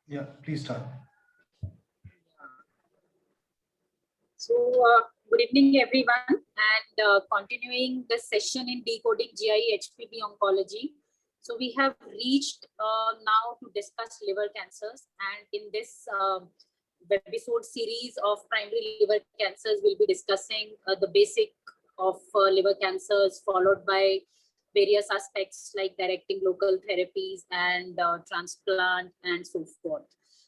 Yeah, please start. So, good evening, everyone, and continuing the session in decoding GI HPV oncology. So, we have reached now to discuss liver cancers, and in this webisode series of primary liver cancers, we'll be discussing the basic of liver cancers, followed by various aspects like directing local therapies and transplant and so forth.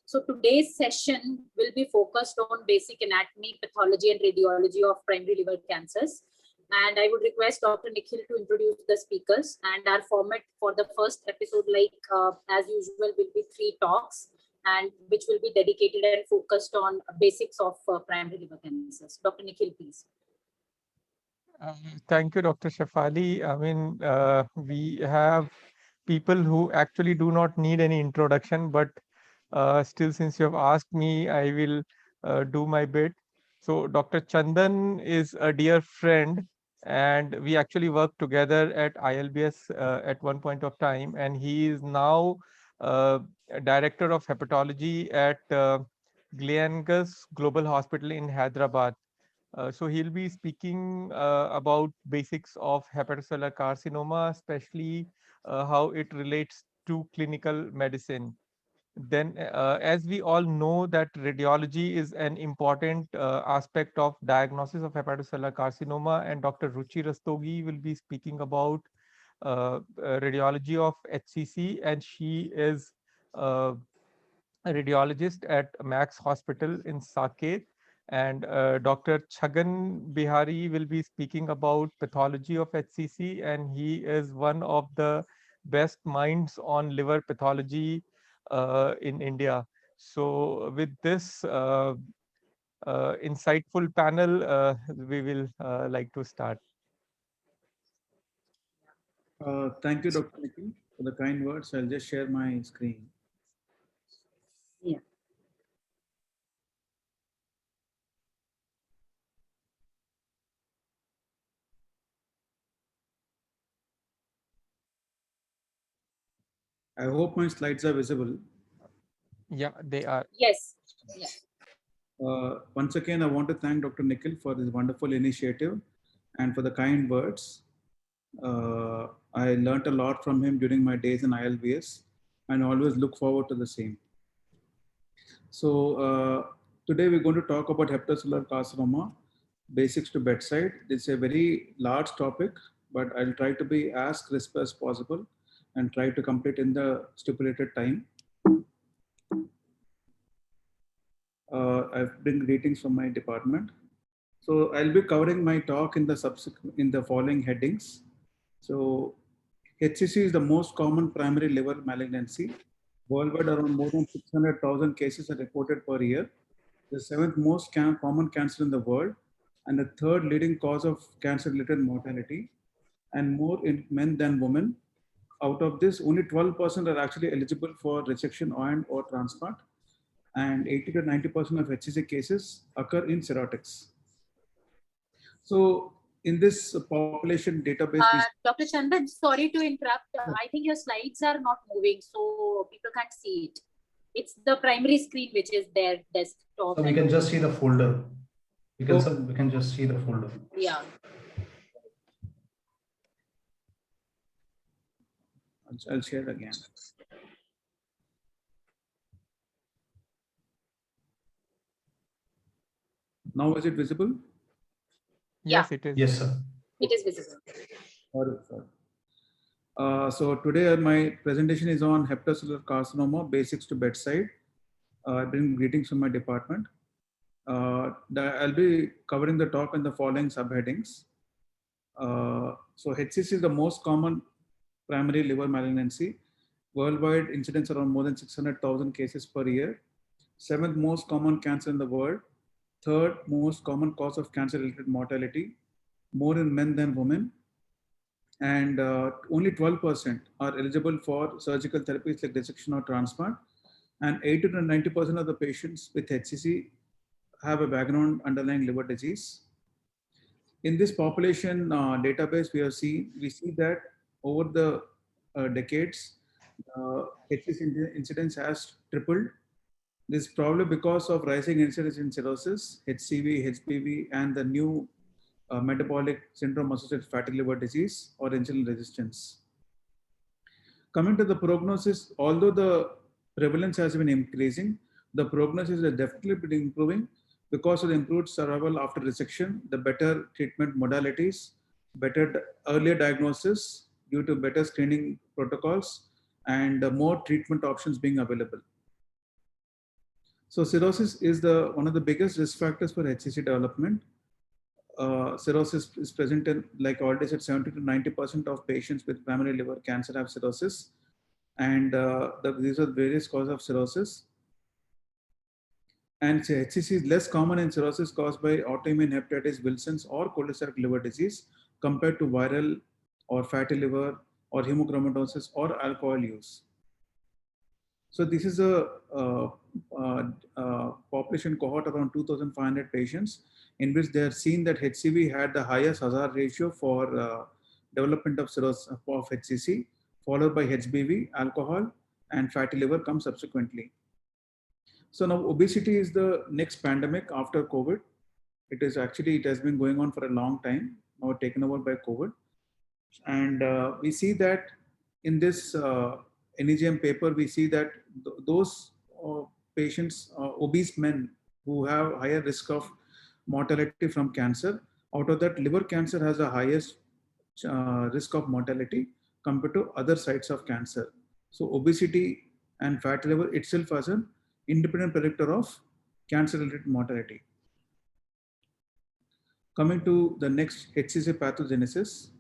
So today's session will be focused on basic anatomy, pathology, and radiology of primary liver cancers. And I would request Dr. Nikhil to introduce the speakers. And our format for the first episode, as usual, will be 3 talks, and which will be dedicated and focused on basics of primary liver cancers. Dr. Nikhil, please. Thank you, Dr. Shefali. I mean, we have people who actually do not need any introduction, but still, since you have asked me, I will do my bit. So, Dr. Chandan is a dear friend, and we actually worked together at ILBS at one point of time, and he is now a director of hepatology at Gleneagles Global Hospital in Hyderabad. So he'll be speaking about basics of hepatocellular carcinoma, especially how it relates to clinical medicine. Then, as we all know, that radiology is an important aspect of diagnosis of hepatocellular carcinoma, and Dr. Ruchi Rastogi will be speaking about radiology of HCC, and she is a radiologist at Max Hospital in Saket. And Dr. Chhagan Bihari will be speaking about pathology of HCC, and he is one of the best minds on liver pathology in India. So, with this insightful panel, we will like to start. Thank you, Dr. Nikhil, for the kind words. I'll just share my screen. Yeah. I hope my slides are visible. Yeah, they are. Yes. Yeah. Once again, I want to thank Dr. Nikhil for this wonderful initiative and for the kind words. I learned a lot from him during my days in ILBS and always look forward to the same. So today we're going to talk about hepatocellular carcinoma, basics to bedside. It's a very large topic, but I'll try to be as crisp as possible and try to complete in the stipulated time. I've been greetings from my department. So I'll be covering my talk in the following headings. So HCC is the most common primary liver malignancy. Worldwide, around more than 600,000 cases are reported per year. The 7th most common cancer in the world, and the 3rd leading cause of cancer-related mortality, and more in men than women. Out of this, only 12% are actually eligible for resection or transplant, and 80 to 90% of HCC cases occur in cirrhotics. So in this population database, Dr. Chandan, sorry to interrupt. I think your slides are not moving, so people can't see it. It's the primary screen which is there, desktop. So we can just see the folder. We can just see the folder. Yeah. I'll share again. Now is it visible? Yes, it is. Yes, sir. It is visible. So today my presentation is on hepatocellular carcinoma, basics to bedside. I bring greetings from my department. I'll be covering the talk in the following subheadings. So HCC is the most common primary liver malignancy. Worldwide incidence around more than 600,000 cases per year. 7th most common cancer in the world. 3rd most common cause of cancer-related mortality. More in men than women. And only 12% are eligible for surgical therapies like dissection or transplant. And 80 to 90% of the patients with HCC have a background underlying liver disease. In this population database, we see that over the decades, HCC incidence has tripled This is probably because of rising incidence in cirrhosis, HCV, HBV, and the new metabolic syndrome associated fatty liver disease or insulin resistance. Coming to the prognosis, although the prevalence has been increasing, the prognosis has definitely been improving because of the improved survival after resection, the better treatment modalities, better earlier diagnosis due to better screening protocols, and more treatment options being available. So cirrhosis is one of the biggest risk factors for HCC development. Cirrhosis is present in, like I already said, 70 to 90% of patients with primary liver cancer have cirrhosis. And these are various causes of cirrhosis. And HCC is less common in cirrhosis caused by autoimmune hepatitis, Wilson's, or cholestatic liver disease compared to viral or fatty liver or hemochromatosis or alcohol use. So this is a population cohort around 2,500 patients in which they are seen that HCV had the highest hazard ratio for development of cirrhosis of HCC, followed by HBV, alcohol, and fatty liver come subsequently. So now obesity is the next pandemic after COVID. It has been going on for a long time, now taken over by COVID. And we see that in this NEJM paper, we see that those patients, obese men who have higher risk of mortality from cancer, out of that, liver cancer has the highest risk of mortality compared to other sites of cancer. So obesity and fatty liver itself as an independent predictor of cancer-related mortality. Coming to the next, HCC pathogenesis.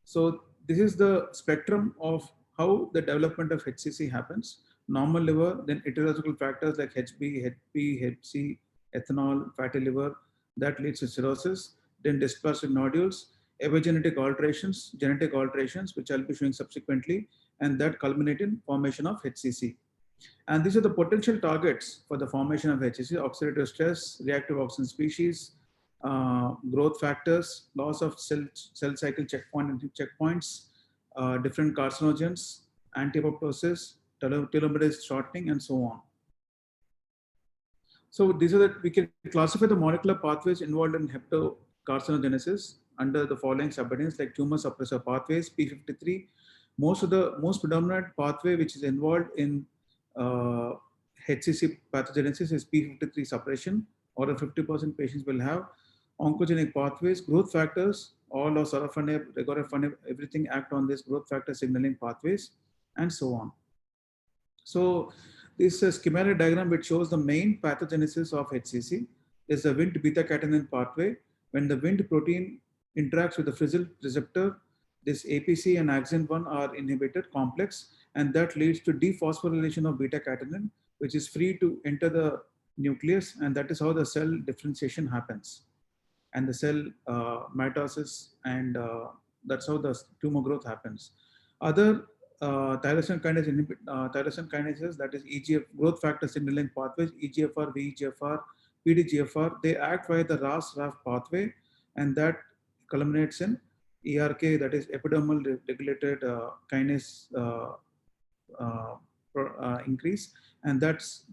So this is the spectrum of how the development of HCC happens. Normal liver, then heterological factors like HB, HP, HC, ethanol, fatty liver, that leads to cirrhosis, then dysplastic nodules, epigenetic alterations, genetic alterations, which I'll be showing subsequently, and that culminate in formation of HCC. And these are the potential targets for the formation of HCC: oxidative stress, reactive oxygen species, growth factors, loss of cell cycle checkpoints, different carcinogens, anti-apoptosis, telomerase shortening, and so on. So these are we can classify the molecular pathways involved in hepatocarcinogenesis under the following subheadings, like tumor suppressor pathways, P53. Most predominant pathway which is involved in HCC pathogenesis is P53 suppression, or 50% patients will have. Oncogenic pathways, growth factors, all of sorafenib, regorafenib, everything act on this growth factor signaling pathways, and so on. So this is a schematic diagram which shows the main pathogenesis of HCC. Is the Wnt beta-catenin pathway. When the Wnt protein interacts with the Frizzled receptor, this APC and AXIN1 are inhibited complex, and that leads to dephosphorylation of beta-catenin, which is free to enter the nucleus, and that is how the cell differentiation happens, and the cell mitosis, and that's how the tumor growth happens. Other tyrosine kinases, that is EGF, growth factor signaling pathways, EGFR, VEGFR, PDGFR, they act via the RAS-RAF pathway, and that culminates in ERK, that is epidermal regulated kinase increase, and that's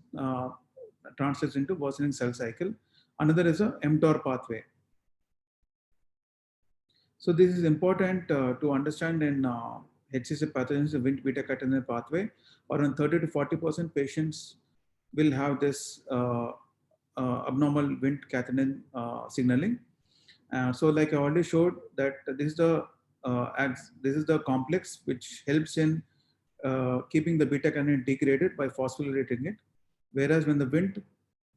translates into worsening cell cycle. Another is a mTOR pathway. So this is important to understand in HCC pathogens, the Wnt beta-catenin pathway. Around 30 to 40% patients will have this abnormal Wnt catenin signaling. So like I already showed that this is the complex which helps in keeping the beta-catenin degraded by phosphorylating it. Whereas when the Wnt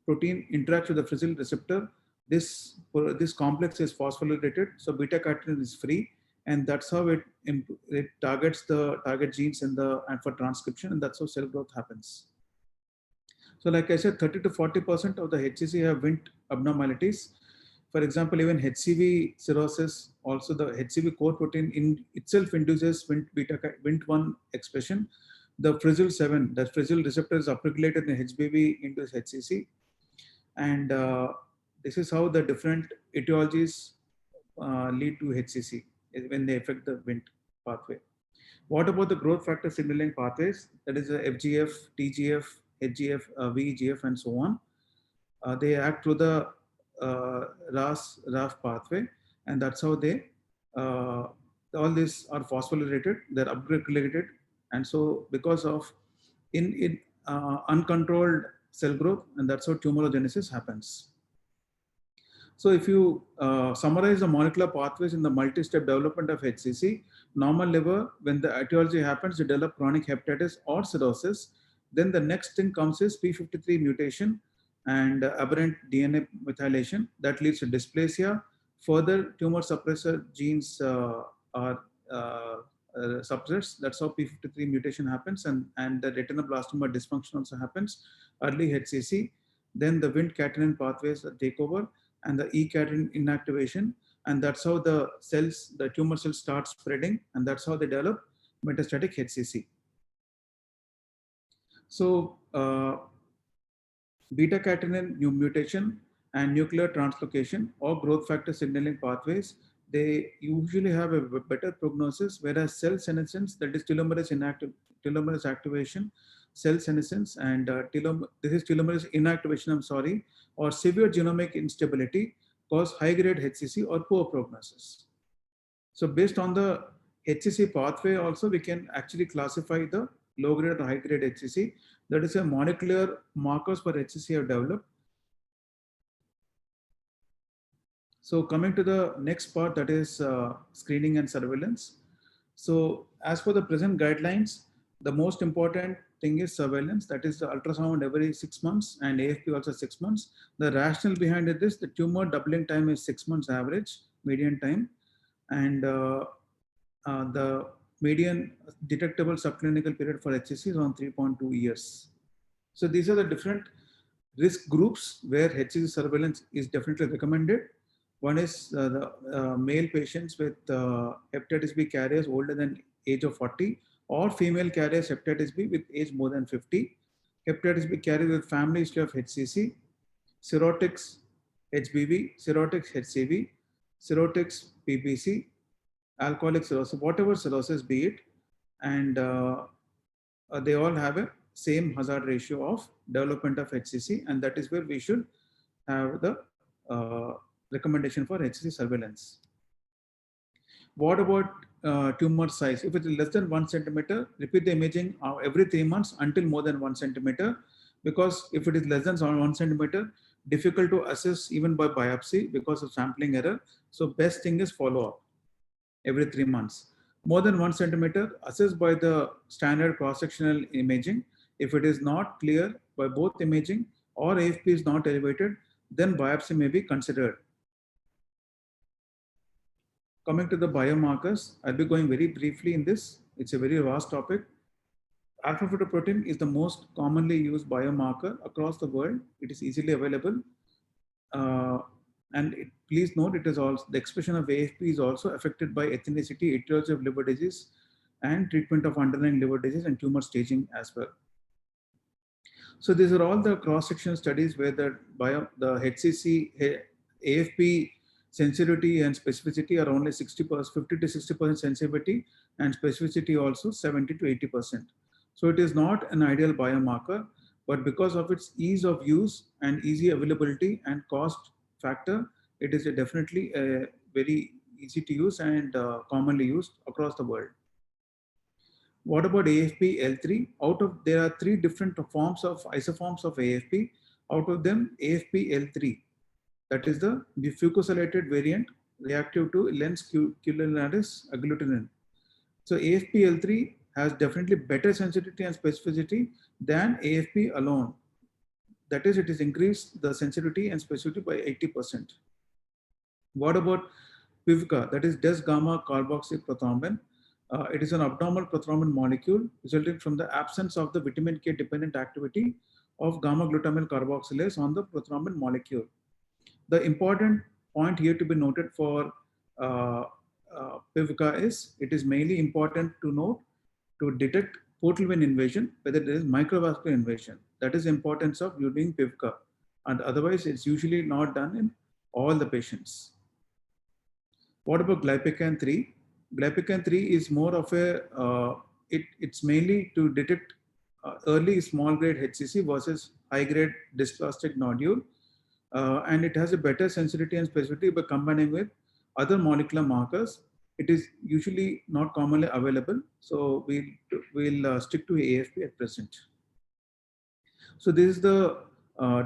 protein interacts with the Frizzled receptor, this complex is phosphorylated, so beta-catenin is free, and that's how it targets the target genes and for transcription, and that's how cell growth happens. So like I said, 30 to 40% of the HCC have Wnt abnormalities. For example, even HCV cirrhosis, also the HCV core protein in itself induces Wnt1 expression. The Frizzled7, the Frizzled receptor is upregulated in HBV into HCC. And this is how the different etiologies lead to HCC when they affect the Wnt pathway. What about the growth factor signaling pathways? That is the FGF, TGF, HGF, VEGF, and so on. They act through the RAF pathway, and that's how they all these are phosphorylated. They're upregulated, and so because of in uncontrolled cell growth, and that's how tumorigenesis happens. So if you summarize the molecular pathways in the multi-step development of HCC, normal liver, when the etiology happens, you develop chronic hepatitis or cirrhosis. Then the next thing comes is P53 mutation and aberrant DNA methylation that leads to dysplasia. Further, tumor suppressor genes are suppressed. That's how P53 mutation happens, and the retinoblastoma dysfunction also happens. Early HCC, then the Wnt catenin pathways take over, and the E-catenin inactivation, and that's how the cells, the tumor cells start spreading, and that's how they develop metastatic HCC. So beta-catenin mutation and nuclear translocation or growth factor signaling pathways, they usually have a better prognosis, whereas cell senescence, that is telomerase activation, cell senescence, and this is telomerase inactivation, I'm sorry, or severe genomic instability cause high-grade HCC or poor prognosis. So based on the HCC pathway also, we can actually classify the low-grade or high-grade HCC. That is a molecular markers for HCC have developed. So coming to the next part, that is screening and surveillance. So as for the present guidelines, the most important thing is surveillance, that is the ultrasound every 6 months and AFP also 6 months. The rationale behind it is the tumor doubling time is 6 months average, median time, and the median detectable subclinical period for HCC is on 3.2 years. So these are the different risk groups where HCC surveillance is definitely recommended. One is the male patients with hepatitis B carriers older than age of 40, or female carriers hepatitis B with age more than 50, hepatitis B carriers with family history of HCC, cirrhotics HBV, cirrhotics HCV, cirrhotics PBC, alcoholic cirrhosis, whatever cirrhosis be it, and they all have a same hazard ratio of development of HCC, and that is where we should have the recommendation for HCC surveillance. What about tumor size? If it is less than 1 centimeter, repeat the imaging every 3 months until more than 1 centimeter, because if it is less than 1 centimeter, difficult to assess even by biopsy because of sampling error. So best thing is follow up every 3 months. More than 1 centimeter, assessed by the standard cross-sectional imaging. If it is not clear by both imaging or AFP is not elevated, then biopsy may be considered. Coming to the biomarkers, I'll be going very briefly in this. It's a very vast topic. Alpha-fetoprotein is the most commonly used biomarker across the world. It is easily available. Please note, it is also the expression of AFP is also affected by ethnicity, etiology of liver disease, and treatment of underlying liver disease and tumor staging as well. So these are all the cross-section studies where the HCC AFP sensitivity and specificity are only 50 to 60% sensitivity, and specificity also 70 to 80%. So it is not an ideal biomarker, but because of its ease of use and easy availability and cost factor, it is definitely a very easy to use and commonly used across the world. What about AFP L3? There are 3 different forms of isoforms of AFP. Out of them, AFP L3, that is the fucosylated variant reactive to lens culinaris agglutinin. So AFP L3 has definitely better sensitivity and specificity than AFP alone. That is, it has increased the sensitivity and specificity by 80%. What about PIVCA? That is des-gamma carboxyprothrombin. It is an abnormal prothrombin molecule resulting from the absence of the vitamin K dependent activity of gamma glutamyl carboxylase on the prothrombin molecule. The important point here to be noted for PIVCA is it is mainly important to note to detect portal vein invasion, whether there is microvascular invasion. That is the importance of doing PIVCA, and otherwise it's usually not done in all the patients. What about glypican 3? Glypican 3 is more of a, it's mainly to detect early small grade HCC versus high grade dysplastic nodule. And it has a better sensitivity and specificity by combining with other molecular markers. It is usually not commonly available. So we'll stick to AFP at present. So this is the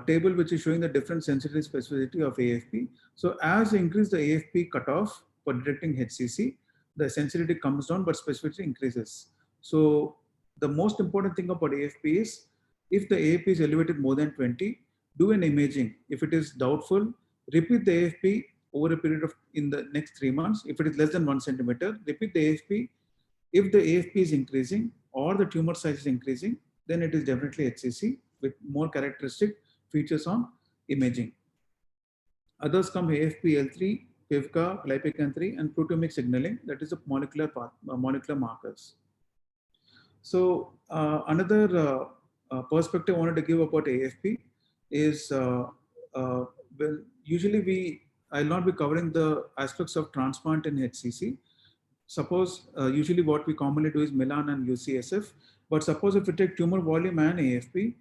table which is showing the different sensitivity specificity of AFP. So as you increase the AFP cutoff for detecting HCC, the sensitivity comes down, but specificity increases. So the most important thing about AFP is if the AFP is elevated more than 20, do an imaging. If it is doubtful, repeat the AFP over a period of in the next 3 months. If it is less than 1 centimeter, repeat the AFP. If the AFP is increasing or the tumor size is increasing, then it is definitely HCC with more characteristic features on imaging. Others come AFP-L3, PIVCA, glypican-3, and proteomic signaling. That is the molecular markers. So another perspective I wanted to give about AFP is, well, usually I'll not be covering the aspects of transplant in HCC. Suppose usually what we commonly do is Milan and UCSF, but suppose if we take tumor volume and AFP,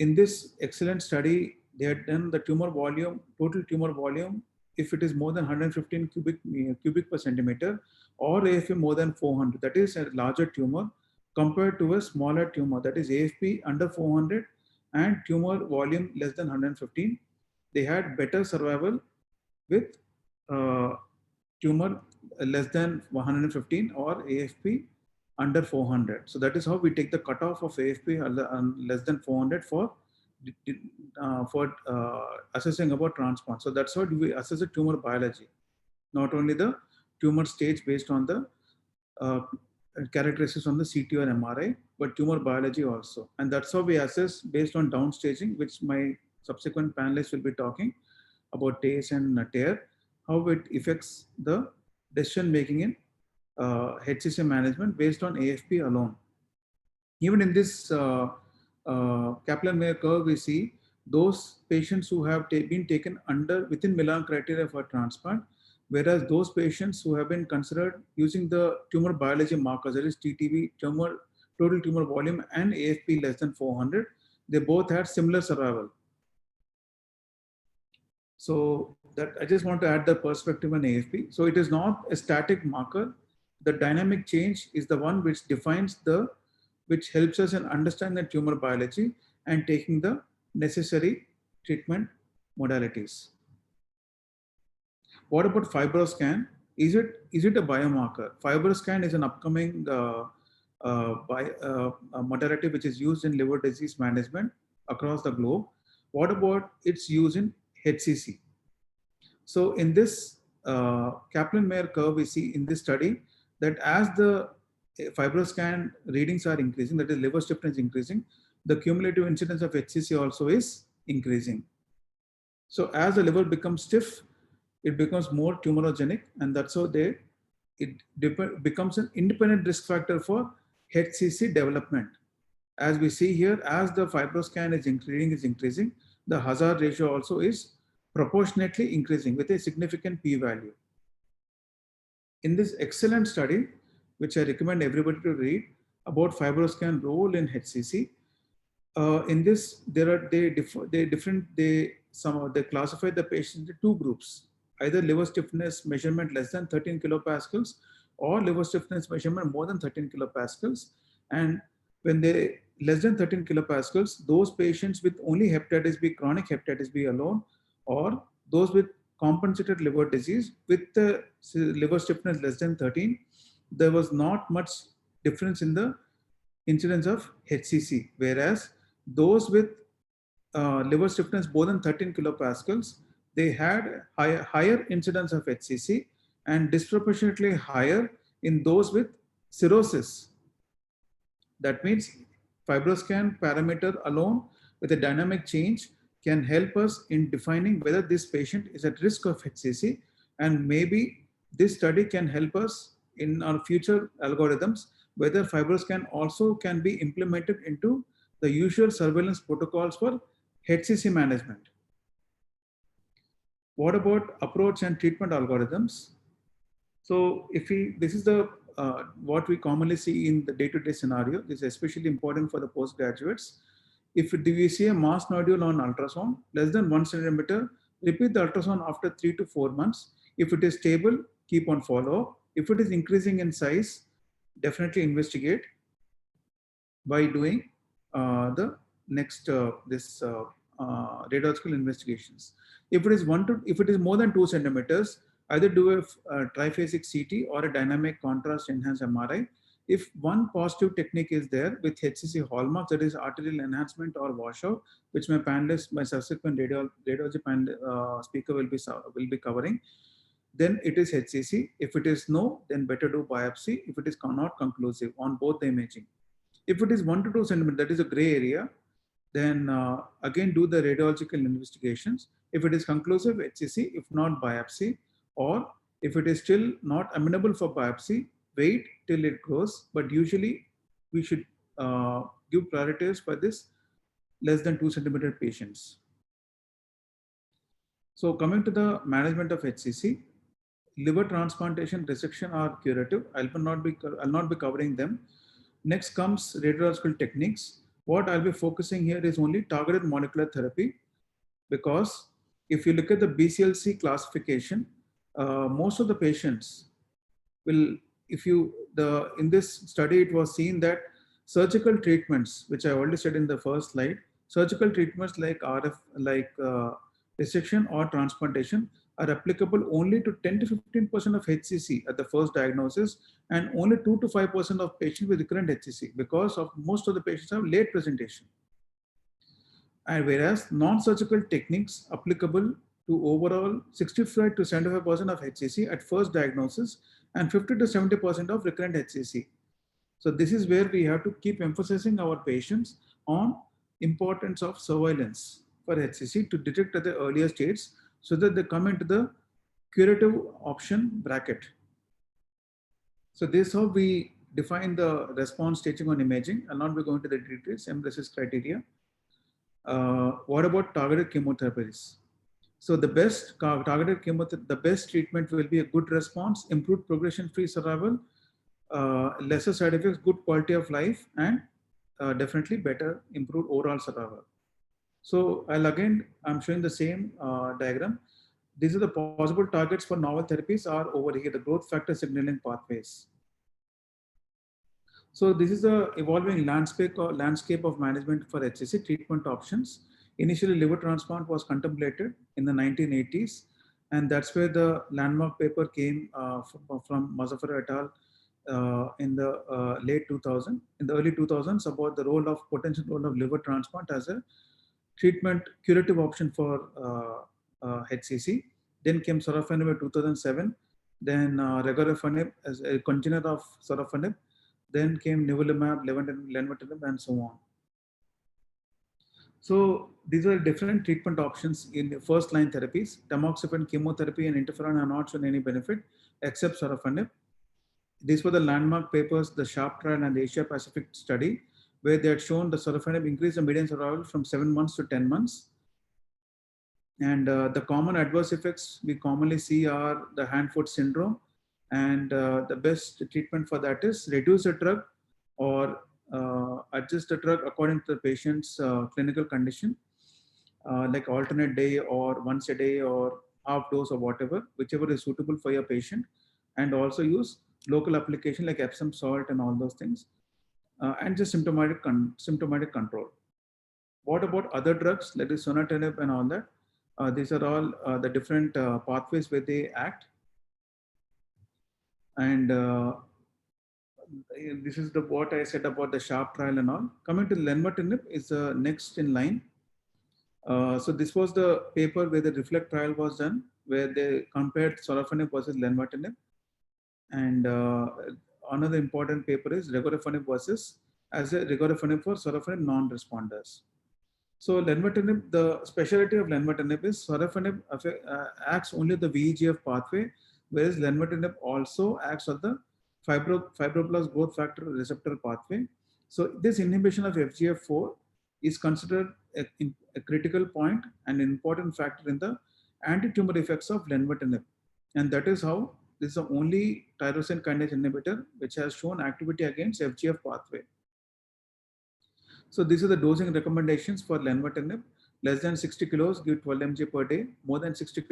in this excellent study, they had done the tumor volume, total tumor volume, if it is more than 115 cubic per centimeter, or AFP more than 400, that is a larger tumor compared to a smaller tumor, that is AFP under 400 and tumor volume less than 115. They had better survival with tumor less than 115 or AFP under 400. So that is how we take the cutoff of AFP less than 400 for assessing about transplant. So that's how we assess the tumor biology, not only the tumor stage based on the characteristics on the CT or MRI, but tumor biology also. And that's how we assess based on downstaging, which my subsequent panelists will be talking about TACE and TARE, how it affects the decision making in HCC management based on AFP alone. Even in this Kaplan-Meier curve, we see those patients who have been taken within Milan criteria for transplant, whereas those patients who have been considered using the tumor biology markers, that is TTV, total tumor volume, and AFP less than 400, they both had similar survival. So that I just want to add the perspective on AFP. So it is not a static marker. The dynamic change is the one which which helps us in understanding the tumor biology and taking the necessary treatment modalities. What about FibroScan? Is it a biomarker? FibroScan is an upcoming modality which is used in liver disease management across the globe. What about its use in HCC? So in this Kaplan-Meier curve, we see in this study that as the FibroScan readings are increasing, that is liver stiffness increasing, the cumulative incidence of HCC also is increasing. So as the liver becomes stiff, it becomes more tumorigenic, and that's how it becomes an independent risk factor for HCC development. As we see here, as the FibroScan reading is increasing, the hazard ratio also is proportionately increasing with a significant p-value. In this excellent study, which I recommend everybody to read about FibroScan role in HCC, in this they classify the patient into two groups: either liver stiffness measurement less than 13 kilopascals or liver stiffness measurement more than 13 kilopascals. And when they less than 13 kilopascals, those patients with only hepatitis B, chronic hepatitis B alone, or those with compensated liver disease with the liver stiffness less than 13, there was not much difference in the incidence of HCC. Whereas those with liver stiffness more than 13 kilopascals, they had higher incidence of HCC and disproportionately higher in those with cirrhosis. That means FibroScan parameter alone with a dynamic change can help us in defining whether this patient is at risk of HCC, and maybe this study can help us in our future algorithms whether FibroScan also can be implemented into the usual surveillance protocols for HCC management. What about approach and treatment algorithms? So this is the what we commonly see in the day-to-day scenario. This is especially important for the postgraduates. If we see a mass nodule on ultrasound less than 1 centimeter, repeat the ultrasound after 3 to 4 months. If it is stable, keep on follow-up. If it is increasing in size, definitely investigate by doing the next radiological investigations. If it is more than 2 centimeters, either do a triphasic CT or a dynamic contrast enhanced MRI. If one positive technique is there with HCC hallmarks, that is arterial enhancement or washout, which my panelist, my subsequent radiology panel, speaker will be covering, then it is HCC. If it is no, then better do biopsy if it is not conclusive on both the imaging. If it is 1 to 2 centimeters, that is a gray area, then again do the radiological investigations. If it is conclusive, HCC, if not biopsy, or if it is still not amenable for biopsy, wait till it grows. But usually we should give priorities for this less than 2 centimeter patients. So coming to the management of HCC, liver transplantation, resection are curative. I'll not be covering them. Next comes radiological techniques. What I'll be focusing here is only targeted molecular therapy, because if you look at the BCLC classification, most of the patients will, in this study, it was seen that surgical treatments, which I already said in the first slide, surgical treatments like RF, like resection or transplantation are applicable only to 10 to 15% of HCC at the first diagnosis, and only 2 to 5% of patients with recurrent HCC, because of most of the patients have late presentation. And whereas non-surgical techniques applicable to overall 65 to 75% of HCC at first diagnosis and 50 to 70% of recurrent HCC. So this is where we have to keep emphasizing our patients on importance of surveillance for HCC to detect at the earlier stages, so that they come into the curative option bracket. So this is how we define the response staging on imaging. I'll not be going to the details, MRESIS criteria. What about targeted chemotherapies? So the best targeted chemotherapy, the best treatment will be a good response, improved progression-free survival, lesser side effects, good quality of life, and definitely better improved overall survival. So I'm showing the same diagram. These are the possible targets for novel therapies are over here, the growth factor signaling pathways. So this is the evolving landscape of management for HCC treatment options. Initially, liver transplant was contemplated in the 1980s, and that's where the landmark paper came from Mazzafer et al. In the early 2000s about the potential role of liver transplant as a treatment curative option for HCC. Then came sorafenib in 2007. Then regorafenib as a congener of sorafenib. Then came nivolumab, lenvatinib, and so on. So these are different treatment options in first-line therapies. Tamoxifen, chemotherapy, and interferon are not shown any benefit except sorafenib. These were the landmark papers, the SHARP trial and the Asia Pacific study, where they had shown the sorafenib increased the median survival from 7 months to 10 months. And the common adverse effects we commonly see are the hand-foot syndrome. And the best treatment for that is reduce the drug or adjust the drug according to the patient's clinical condition, like alternate day or once a day or half dose or whatever, whichever is suitable for your patient. And also use local application like Epsom salt and all those things. And just symptomatic control. What about other drugs like the sunitinib and all that? These are all the different pathways where they act. And this is what I said about the SHARP trial and all. Coming to lenvatinib is next in line. So this was the paper where the REFLECT trial was done, where they compared sorafenib versus lenvatinib. And another important paper is regorafenib versus regorafenib for sorafenib non-responders. So lenvatinib, the specialty of lenvatinib is sorafenib acts only the VEGF pathway, whereas lenvatinib also acts on the fibroblast growth factor receptor pathway. So this inhibition of FGF4 is considered a critical point and an important factor in the anti-tumor effects of lenvatinib. And that is how this is the only tyrosine kinase inhibitor which has shown activity against FGF pathway. So these are the dosing recommendations for lenvatinib. Less than 60 kilos, give 12 mg per day. More than 60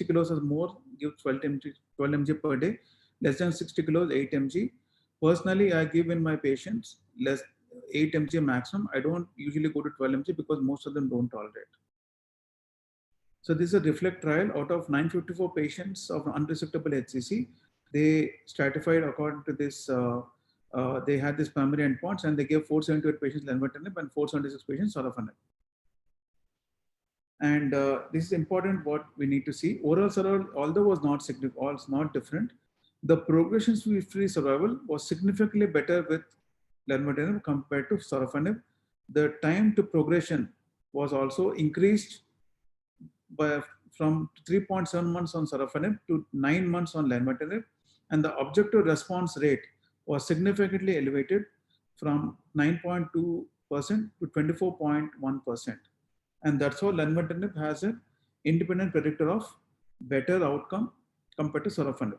kilos or more, give 12 mg per day. Less than 60 kilos, 8 mg. Personally, I give in my patients less 8 mg maximum. I don't usually go to 12 mg because most of them don't tolerate. So this is a REFLECT trial. Out of 954 patients of unresectable HCC, they stratified according to this. They had this primary endpoints, and they gave 478 patients lenvatinib and 476 patients sorafenib. And this is important. What we need to see, oral survival, although was not significant, was not different, the progression-free survival was significantly better with lenvatinib compared to sorafenib. The time to progression was also increased from 3.7 months on sorafenib to 9 months on lenvatinib, and the objective response rate was significantly elevated from 9.2% to 24.1%. And that's how lenvatinib has an independent predictor of better outcome compared to sorafenib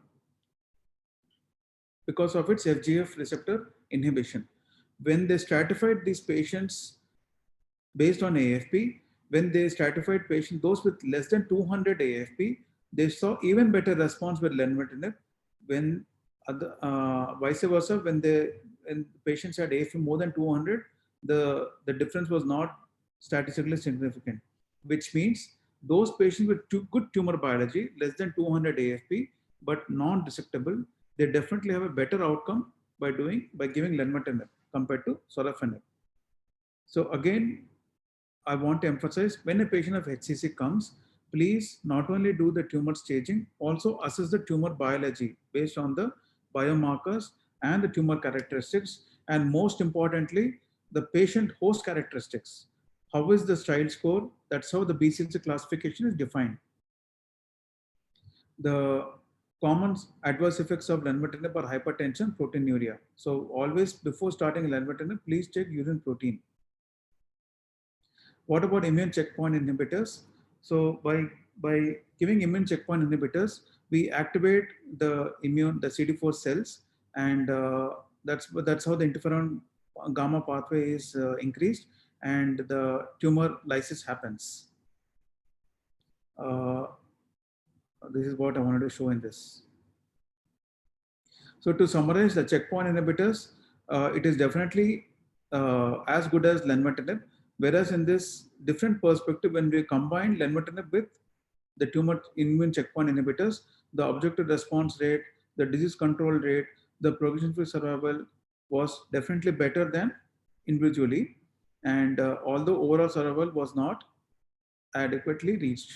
because of its FGF receptor inhibition. When they stratified these patients based on AFP, when they stratified patients, those with less than 200 AFP, they saw even better response with lenvatinib. When vice versa, when patients had AFP more than 200, the difference was not statistically significant, which means those patients with good tumor biology, less than 200 AFP, but non-resectable, they definitely have a better outcome by giving lenvatinib compared to sorafenib. So again, I want to emphasize, when a patient of HCC comes, please not only do the tumor staging, also assess the tumor biology based on the biomarkers and the tumor characteristics, and most importantly, the patient host characteristics. How is the child score? That's how the BCLC classification is defined. The common adverse effects of lenvatinib are hypertension, proteinuria. So always before starting lenvatinib, please check urine protein. What about immune checkpoint inhibitors? So by giving immune checkpoint inhibitors, we activate the CD4 cells, and that's how the interferon gamma pathway is increased, and the tumor lysis happens. This is what I wanted to show in this. So to summarize, the checkpoint inhibitors, it is definitely as good as lenvatinib. Whereas in this different perspective, when we combine lenvatinib with the tumor immune checkpoint inhibitors, the objective response rate, the disease control rate, the progression-free survival was definitely better than individually. And although overall survival was not adequately reached.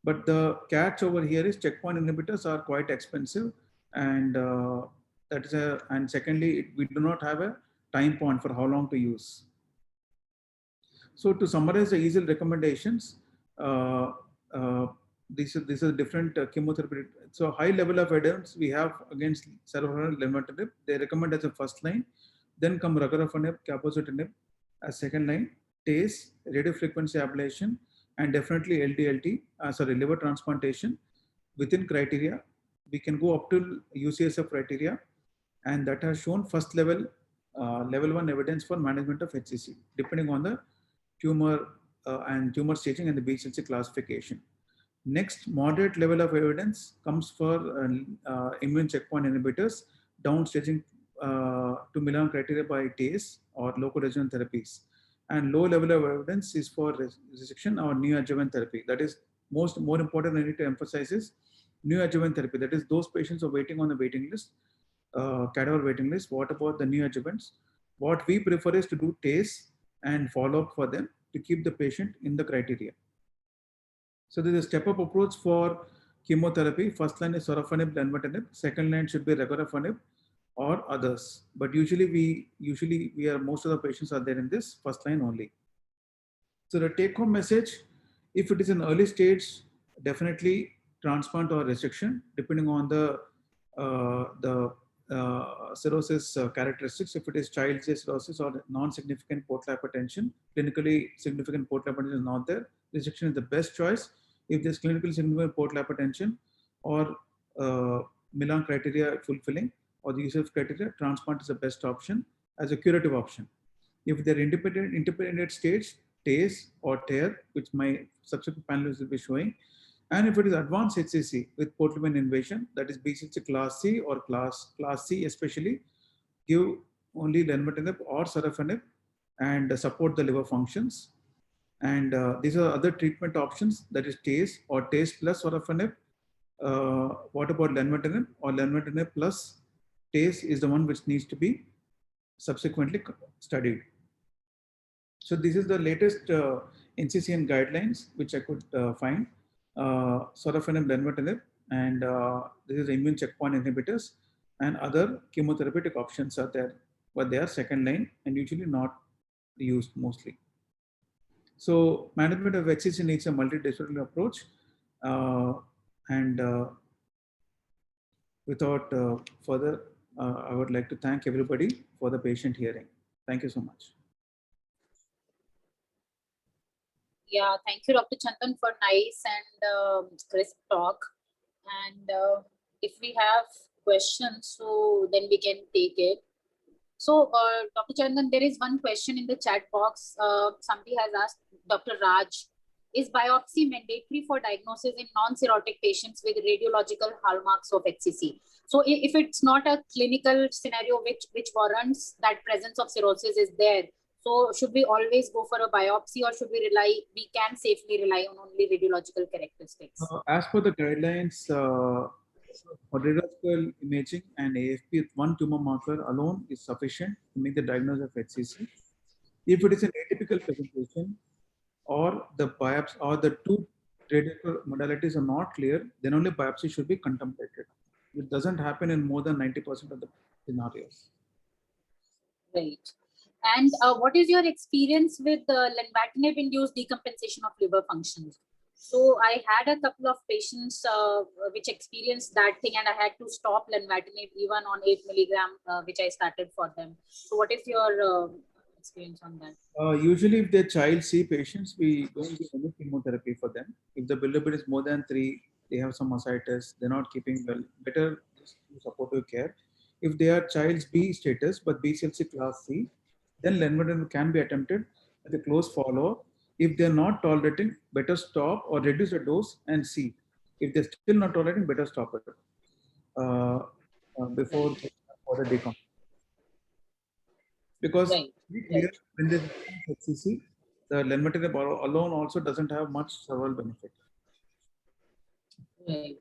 But the catch over here is checkpoint inhibitors are quite expensive, and and secondly, we do not have a time point for how long to use. So to summarize the EASL recommendations, these are different chemotherapy. So high level of evidence we have against sorafenib, lenvatinib. They recommend as a first line. Then come regorafenib, cabozantinib as second line. TACE, radiofrequency ablation, and definitely liver transplantation within criteria. We can go up to UCSF criteria, and that has shown first level, level 1 evidence for management of HCC, depending on the tumor and tumor staging and the BCLC classification. Next, moderate level of evidence comes for immune checkpoint inhibitors, down staging to Milan criteria by TACE or local regional therapies. And low level of evidence is for resection or neoadjuvant therapy. That is more important. I need to emphasize is neoadjuvant therapy. That is those patients are waiting on the waiting list, cadaver waiting list. What about the neoadjuvants? What we prefer is to do TACE and follow up for them to keep the patient in the criteria. So there is a step-up approach for chemotherapy. First line is sorafenib, lenvatinib. Second line should be regorafenib or others. But usually most of the patients are there in this first line only. So the take-home message, if it is an early stage, definitely transplant or resection, depending on the cirrhosis characteristics. If it is child-stage cirrhosis or non-significant portal hypertension, clinically significant portal hypertension is not there, resection is the best choice. If there's clinically significant portal hypertension or Milan criteria fulfilling or the Yusuf criteria, transplant is the best option as a curative option. If they're intermediate stage, TACE or TARE, which my subsequent panelists will be showing, and if it is advanced HCC with portal-vein invasion, that is BCLC class C or class C especially, give only lenvatinib or sorafenib and support the liver functions. And these are other treatment options, that is TACE or TACE plus sorafenib. What about lenvatinib or lenvatinib plus TACE is the one which needs to be subsequently studied. So this is the latest NCCN guidelines which I could find. Sorafenib, lenvatinib, and this is immune checkpoint inhibitors, and other chemotherapeutic options are there, but they are second line and usually not used mostly. So management of HCC needs a multidisciplinary approach, and without further, I would like to thank everybody for the patient hearing. Thank you so much. Yeah, thank you, Dr. Chandan, for nice and crisp talk. And if we have questions, so then we can take it. So, Dr. Chandan, there is one question in the chat box. Somebody has asked, Dr. Raj, is biopsy mandatory for diagnosis in non-cirrhotic patients with radiological hallmarks of HCC? So, if it's not a clinical scenario which warrants that presence of cirrhosis is there, so should we always go for a biopsy, or should we can safely rely on only radiological characteristics? As per the guidelines, for radiological imaging and AFP with one tumor marker alone is sufficient to make the diagnosis of HCC. If it is an atypical presentation or the biopsy or the two radiological modalities are not clear, then only biopsy should be contemplated. It doesn't happen in more than 90% of the scenarios. Right. And what is your experience with lenvatinib-induced decompensation of liver functions? So I had a couple of patients which experienced that thing, and I had to stop lenvatinib even on 8 milligram, which I started for them. So what is your experience on that? Usually, if the child C patients, we don't give any chemotherapy for them. If the bilirubin is more than 3, they have some ascites, they're not keeping well, better just do supportive care. If they are child's B status but BCLC class C, then lenvatinib can be attempted as a close follow-up. If they're not tolerating, better stop or reduce the dose and see. If they're still not tolerating, better stop it before the decompensation. Because Right. clear, when there's HCC, the lenvatinib alone also doesn't have much survival benefit. Right.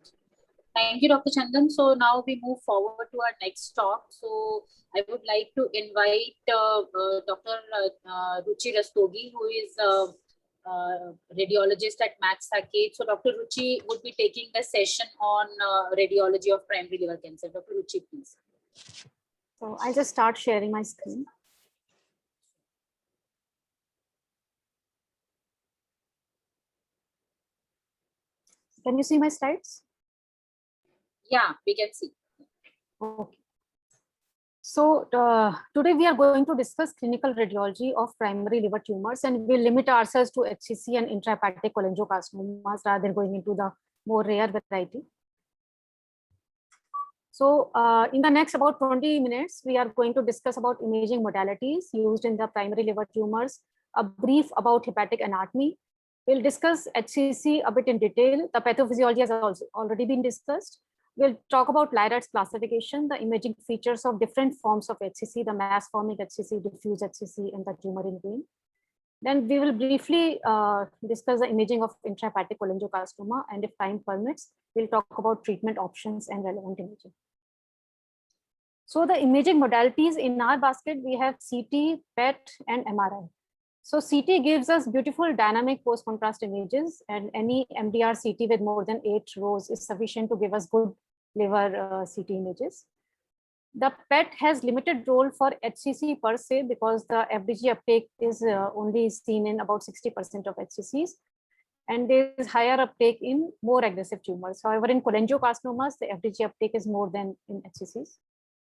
Thank you, Dr. Chandan. So now we move forward to our next talk. So I would like to invite Dr. Ruchi Rastogi, who is a radiologist at Max Saket. So Dr. Ruchi would be taking the session on radiology of primary liver cancer. Dr. Ruchi, please. So I'll just start sharing my screen. Can you see my slides? Yeah, we can see. Okay. So today we are going to discuss clinical radiology of primary liver tumors, and we'll limit ourselves to HCC and intrahepatic cholangiocarcinomas rather than going into the more rare variety. So in the next about 20 minutes, we are going to discuss about imaging modalities used in the primary liver tumors, a brief about hepatic anatomy. We'll discuss HCC a bit in detail. The pathophysiology has also already been discussed. We'll talk about Leidert's classification, the imaging features of different forms of HCC, the mass forming HCC, diffuse HCC, and the tumor in vein. Then we will briefly discuss the imaging of intrahepatic cholangiocarcinoma, and if time permits, we'll talk about treatment options and relevant imaging. So the imaging modalities in our basket, we have CT, PET, and MRI. So CT gives us beautiful dynamic post-contrast images, and any MDR CT with more than 8 rows is sufficient to give us good liver CT images. The PET has limited role for HCC per se because the FDG uptake is only seen in about 60% of HCCs, and there is higher uptake in more aggressive tumors. However, in cholangiocarcinomas, the FDG uptake is more than in HCCs.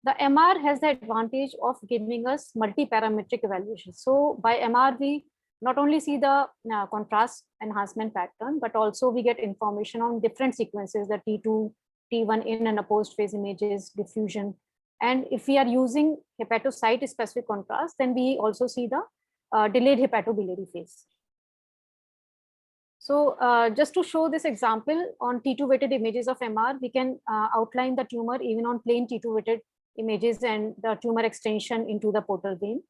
The MR has the advantage of giving us multi-parametric evaluation. So by MR, we not only see the contrast enhancement pattern, but also we get information on different sequences, the T2, T1 in and opposed phase images, diffusion. And if we are using hepatocyte specific contrast, then we also see the delayed hepatobiliary phase. So just to show this example on T2 weighted images of MR, we can outline the tumor even on plain T2 weighted images and the tumor extension into the portal vein.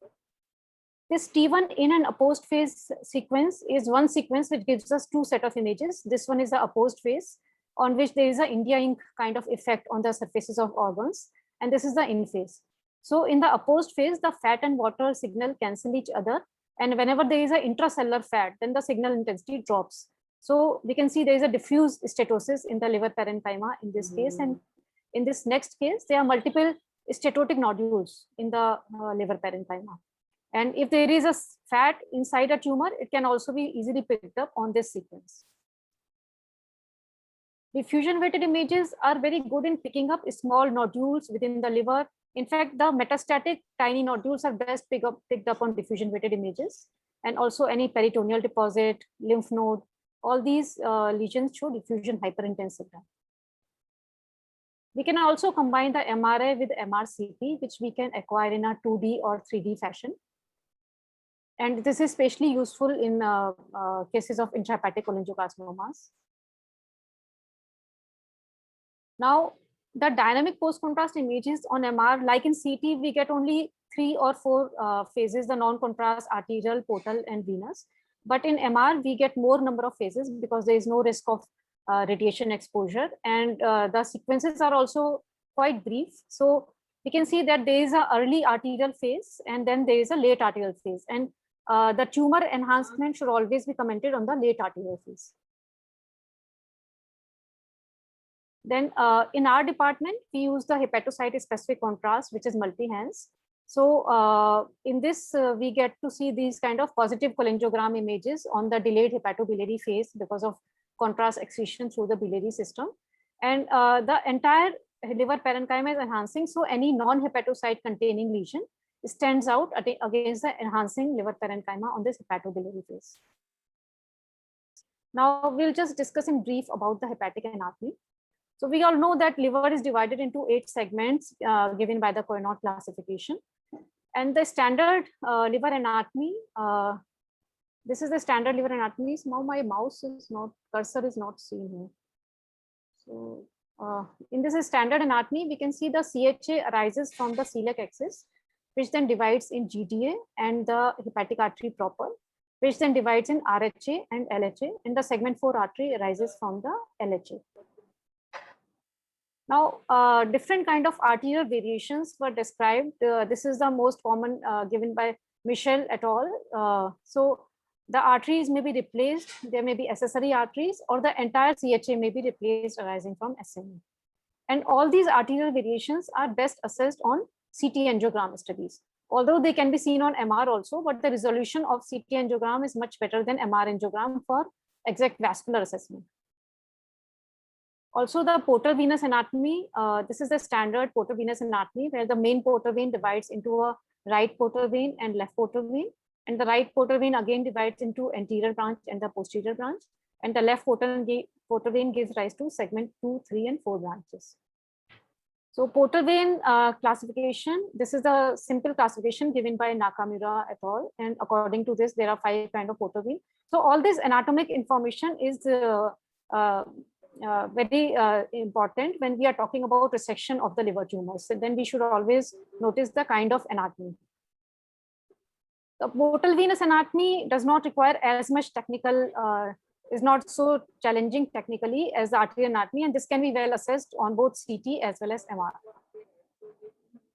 This T1 in and opposed phase sequence is one sequence which gives us two set of images. This one is the opposed phase on which there is a India ink kind of effect on the surfaces of organs. And this is the in phase. So in the opposed phase, the fat and water signal cancel each other. And whenever there is an intracellular fat, then the signal intensity drops. So we can see there is a diffuse statosis in the liver parenchyma in this case. And in this next case, there are multiple statotic nodules in the liver parenchyma. And if there is a fat inside a tumor, it can also be easily picked up on this sequence. Diffusion weighted images are very good in picking up small nodules within the liver. In fact, the metastatic tiny nodules are best picked up on diffusion weighted images, and also any peritoneal deposit, lymph node, all these lesions show diffusion hyperintensity. We can also combine the MRI with MRCP, which we can acquire in a 2D or 3D fashion. And this is especially useful in cases of intrahepatic cholangiocarcinomas. Now, the dynamic post-contrast images on MR, like in CT, we get only 3 or 4 phases, the non-contrast, arterial, portal, and venous. But in MR, we get more number of phases because there is no risk of radiation exposure. And the sequences are also quite brief. So we can see that there is an early arterial phase, and then there is a late arterial phase. And the tumor enhancement should always be commented on the late arterial phase. Then in our department, we use the hepatocyte specific contrast, which is multi-hands. So in this, we get to see these kind of positive cholangiogram images on the delayed hepatobiliary phase because of contrast excretion through the biliary system. And the entire liver parenchyma is enhancing. So any non-hepatocyte containing lesion stands out against the enhancing liver parenchyma on this hepatobiliary phase. Now we'll just discuss in brief about the hepatic anatomy. So we all know that liver is divided into 8 segments given by the Cournot classification. And the standard liver anatomy, this is the standard liver anatomy. Now my mouse is not, cursor is not seen here. So in this standard anatomy, we can see the CHA arises from the celiac axis, which then divides in GDA and the hepatic artery proper, which then divides in RHA and LHA, and the segment 4 artery arises from the LHA. Now, different kind of arterial variations were described. This is the most common given by Michel et al. So the arteries may be replaced. There may be accessory arteries, or the entire CHA may be replaced arising from SME. And all these arterial variations are best assessed on CT angiogram studies. Although they can be seen on MR also, but the resolution of CT angiogram is much better than MR angiogram for exact vascular assessment. Also, the portal venous anatomy, this is the standard portal venous anatomy where the main portal vein divides into a right portal vein and left portal vein. And the right portal vein again divides into anterior branch and the posterior branch. And the left portal vein gives rise to segment 2, 3, and 4 branches. So portal vein classification, this is the simple classification given by Nakamura et al. And according to this, there are 5 kinds of portal vein. So all this anatomic information is very important when we are talking about resection of the liver tumors. So then we should always notice the kind of anatomy. The portal venous anatomy does not require as much technical, is not so challenging technically as the arterial anatomy, and this can be well assessed on both CT as well as MR.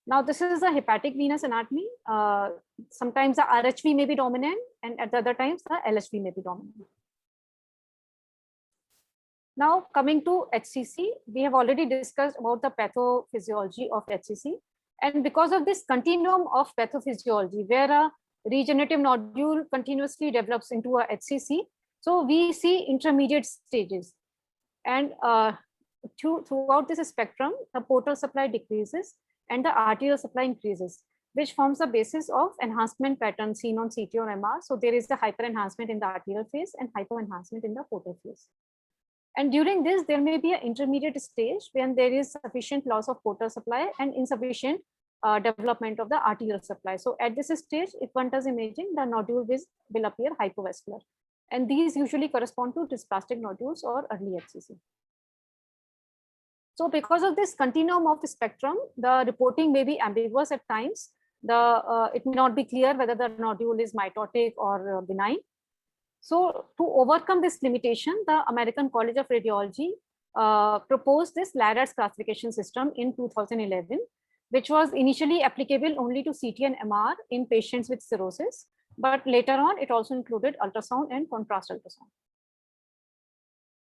Now this is the hepatic venous anatomy. Sometimes the RHV may be dominant, and at the other times the LHV may be dominant. Now coming to HCC, we have already discussed about the pathophysiology of HCC. And because of this continuum of pathophysiology, where a regenerative nodule continuously develops into a HCC, so we see intermediate stages. And throughout this spectrum, the portal supply decreases and the arterial supply increases, which forms the basis of enhancement pattern seen on CT or MR. So there is a hyper enhancement in the arterial phase and hypo enhancement in the portal phase. And during this, there may be an intermediate stage when there is sufficient loss of portal supply and insufficient development of the arterial supply. So at this stage, if one does imaging, the nodule will appear hypovascular. And these usually correspond to dysplastic nodules or early HCC. So because of this continuum of the spectrum, the reporting may be ambiguous at times. It may not be clear whether the nodule is mitotic or benign. So to overcome this limitation, the American College of Radiology proposed this LADATS classification system in 2011, which was initially applicable only to CT and MR in patients with cirrhosis, but later on it also included ultrasound and contrast ultrasound.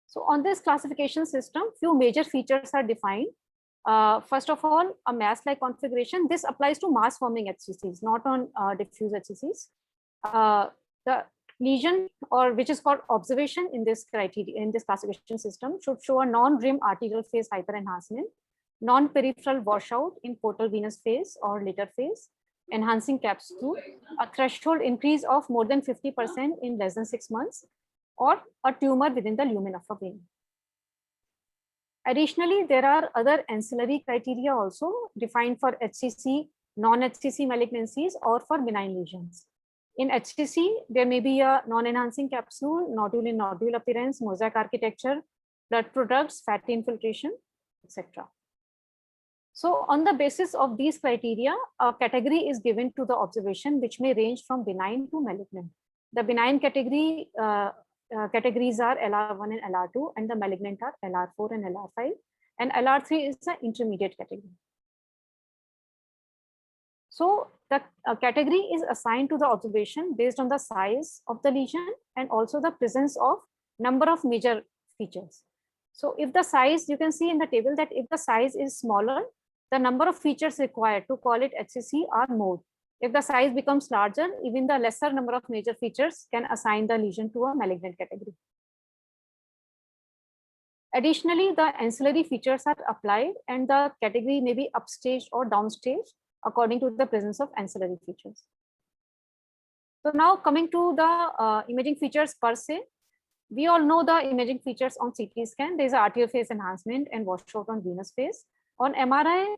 So on this classification system, few major features are defined. First of all, a mass-like configuration. This applies to mass-forming HCCs, not on diffuse HCCs. The lesion, or which is called observation in this criteria, in this classification system, should show a non-rim arterial phase hyperenhancement, non-peripheral washout in portal venous phase or later phase, enhancing capsule, a threshold increase of more than 50% in less than 6 months, or a tumor within the lumen of a vein. Additionally, there are other ancillary criteria also defined for HCC, non-HCC malignancies, or for benign lesions. In HCC, there may be a non-enhancing capsule, nodule-in-nodule appearance, mosaic architecture, blood products, fatty infiltration, etc. So on the basis of these criteria, a category is given to the observation, which may range from benign to malignant. The benign category categories are LR1 and LR2, and the malignant are LR4 and LR5, and LR3 is the intermediate category. So the category is assigned to the observation based on the size of the lesion and also the presence of number of major features. So if the size, you can see in the table that if the size is smaller, the number of features required to call it HCC are more. If the size becomes larger, even the lesser number of major features can assign the lesion to a malignant category. Additionally, the ancillary features are applied and the category may be upstaged or downstage according to the presence of ancillary features. So now coming to the imaging features per se, we all know the imaging features on CT scan. There is arterial phase enhancement and washout on venous phase. On MRI,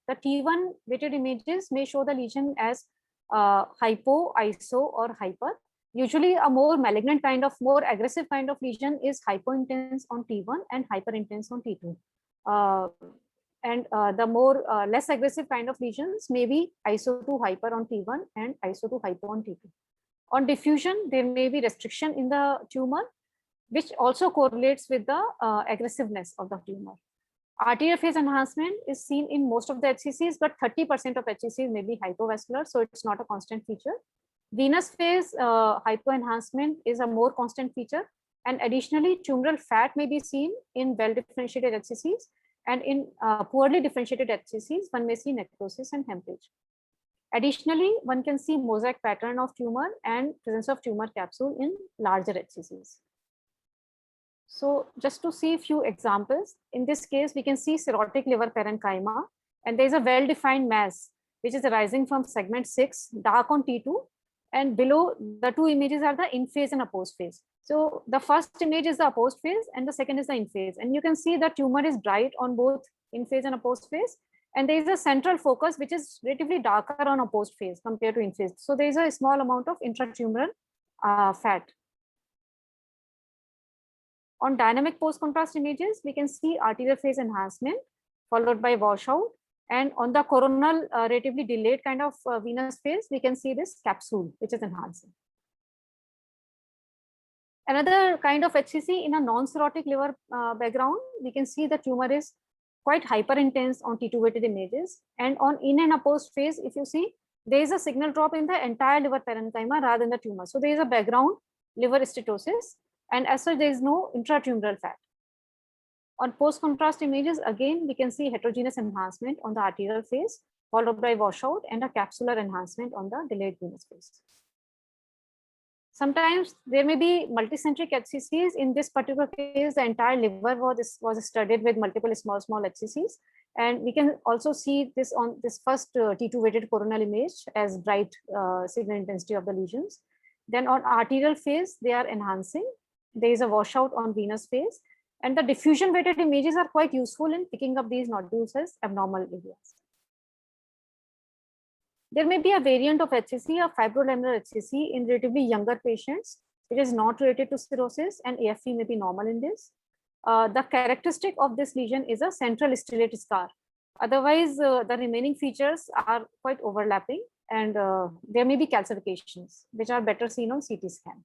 the T1 weighted images may show the lesion as hypo, iso, or hyper. Usually a more malignant kind of, more aggressive kind of lesion is hypointense on T1 and hyperintense on T2. The more less aggressive kind of lesions may be iso to hyper on T1 and iso to hypo on T2. On diffusion, there may be restriction in the tumor, which also correlates with the aggressiveness of the tumor. Arterial phase enhancement is seen in most of the HCCs, but 30% of HCCs may be hypovascular, so it's not a constant feature. Venous phase hypoenhancement is a more constant feature, and additionally, tumoral fat may be seen in well-differentiated HCCs, and in poorly differentiated HCCs, one may see necrosis and hemorrhage. Additionally, one can see mosaic pattern of tumor and presence of tumor capsule in larger HCCs. So just to see a few examples, in this case, we can see cirrhotic liver parenchyma, and there is a well-defined mass, which is arising from segment 6, dark on T2, and below the two images are the in phase and opposed phase. So the first image is the opposed phase and the second is the in phase. And you can see the tumor is bright on both in phase and opposed phase. And there is a central focus, which is relatively darker on opposed phase compared to in phase. So there is a small amount of intratumoral fat. On dynamic post-contrast images, we can see arterial phase enhancement followed by washout. And on the coronal relatively delayed kind of venous phase, we can see this capsule, which is enhancing. Another kind of HCC in a non-cirrhotic liver background, we can see the tumor is quite hyperintense on T2 weighted images. And on in and opposed phase, if you see, there is a signal drop in the entire liver parenchyma rather than the tumor. So there is a background liver steatosis. And as such, there is no intratumoral fat. On post-contrast images, again, we can see heterogeneous enhancement on the arterial phase, followed by washout and a capsular enhancement on the delayed venous phase. Sometimes there may be multicentric HCCs. In this particular case, the entire liver was studied with multiple small HCCs. And we can also see this on this first T2 weighted coronal image as bright signal intensity of the lesions. Then on arterial phase, they are enhancing. There is a washout on venous phase. And the diffusion weighted images are quite useful in picking up these nodules as abnormal areas. There may be a variant of HCC, a fibrolaminar HCC in relatively younger patients. It is not related to cirrhosis, and AFE may be normal in this. The characteristic of this lesion is a central stellate scar. Otherwise, the remaining features are quite overlapping, and there may be calcifications, which are better seen on CT scan.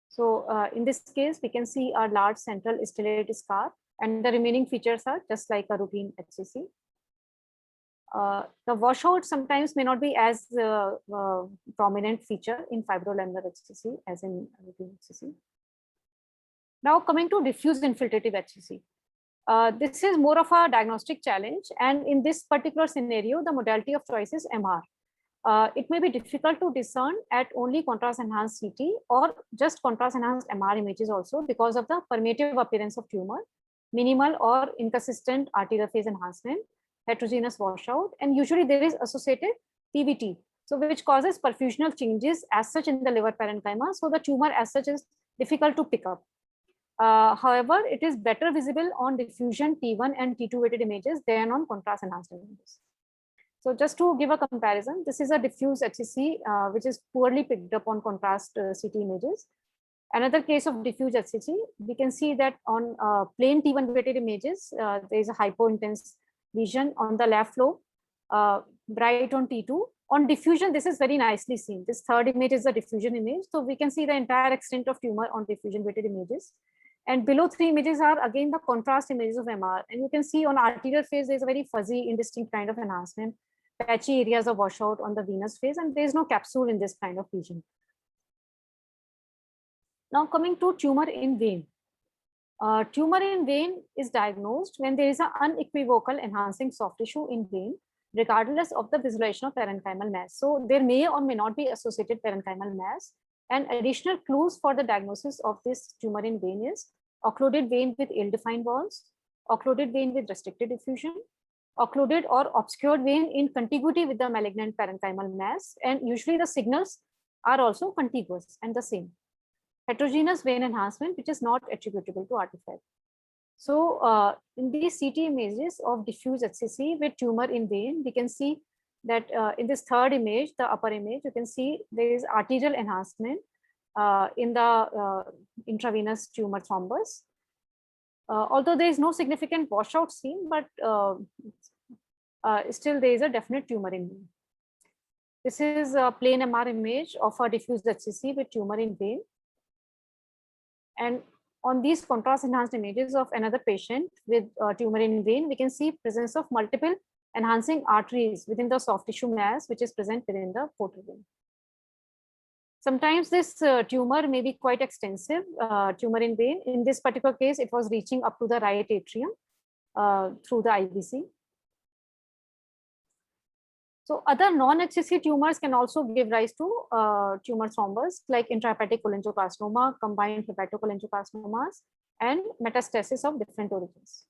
So in this case, we can see a large central stellate scar, and the remaining features are just like a routine HCC. The washout sometimes may not be as prominent feature in fibrolaminar HCC as in routine HCC. Now coming to diffuse infiltrative HCC. This is more of a diagnostic challenge, and in this particular scenario, the modality of choice is MR. It may be difficult to discern at only contrast enhanced CT or just contrast enhanced MR images also because of the permeative appearance of tumor, minimal or inconsistent arterial phase enhancement, heterogeneous washout, and usually there is associated PVT, so which causes perfusional changes as such in the liver parenchyma. So the tumor as such is difficult to pick up. However, it is better visible on diffusion T1 and T2 weighted images than on contrast enhanced images. So just to give a comparison, this is a diffuse HCC, which is poorly picked up on contrast CT images. Another case of diffuse HCC, we can see that on plain T1 weighted images, there is a hypointense lesion on the left lobe, bright on T2. On diffusion, this is very nicely seen. This third image is a diffusion image. So we can see the entire extent of tumor on diffusion weighted images. And below 3 images are again the contrast images of MR. And you can see on arterial phase, there's a very fuzzy, indistinct kind of enhancement, patchy areas of washout on the venous phase, and there's no capsule in this kind of lesion. Now coming to tumor in vein. Tumor in vein is diagnosed when there is an unequivocal enhancing soft tissue in vein, regardless of the visualization of parenchymal mass. So there may or may not be associated parenchymal mass. And additional clues for the diagnosis of this tumor in vein is occluded vein with ill-defined walls, occluded vein with restricted diffusion, occluded or obscured vein in contiguity with the malignant parenchymal mass, and usually the signals are also contiguous and the same. Heterogeneous vein enhancement, which is not attributable to artifact. So in these CT images of diffuse HCC with tumor in vein, we can see that in this third image, the upper image, you can see there is arterial enhancement in the intravenous tumor thrombus. Although there is no significant washout seen, but still there is a definite tumor in vein. This is a plain MR image of a diffuse HCC with tumor in vein. And on these contrast enhanced images of another patient with tumor in vein, we can see presence of multiple enhancing arteries within the soft tissue mass, which is present within the portal vein. Sometimes this tumor may be quite extensive, tumor in vein. In this particular case, it was reaching up to the right atrium through the IVC. So other non-HCC tumors can also give rise to tumor thrombus like intrahepatic cholangiocarcinoma, combined hepatocholangiocarcinomas, and metastasis of different origins.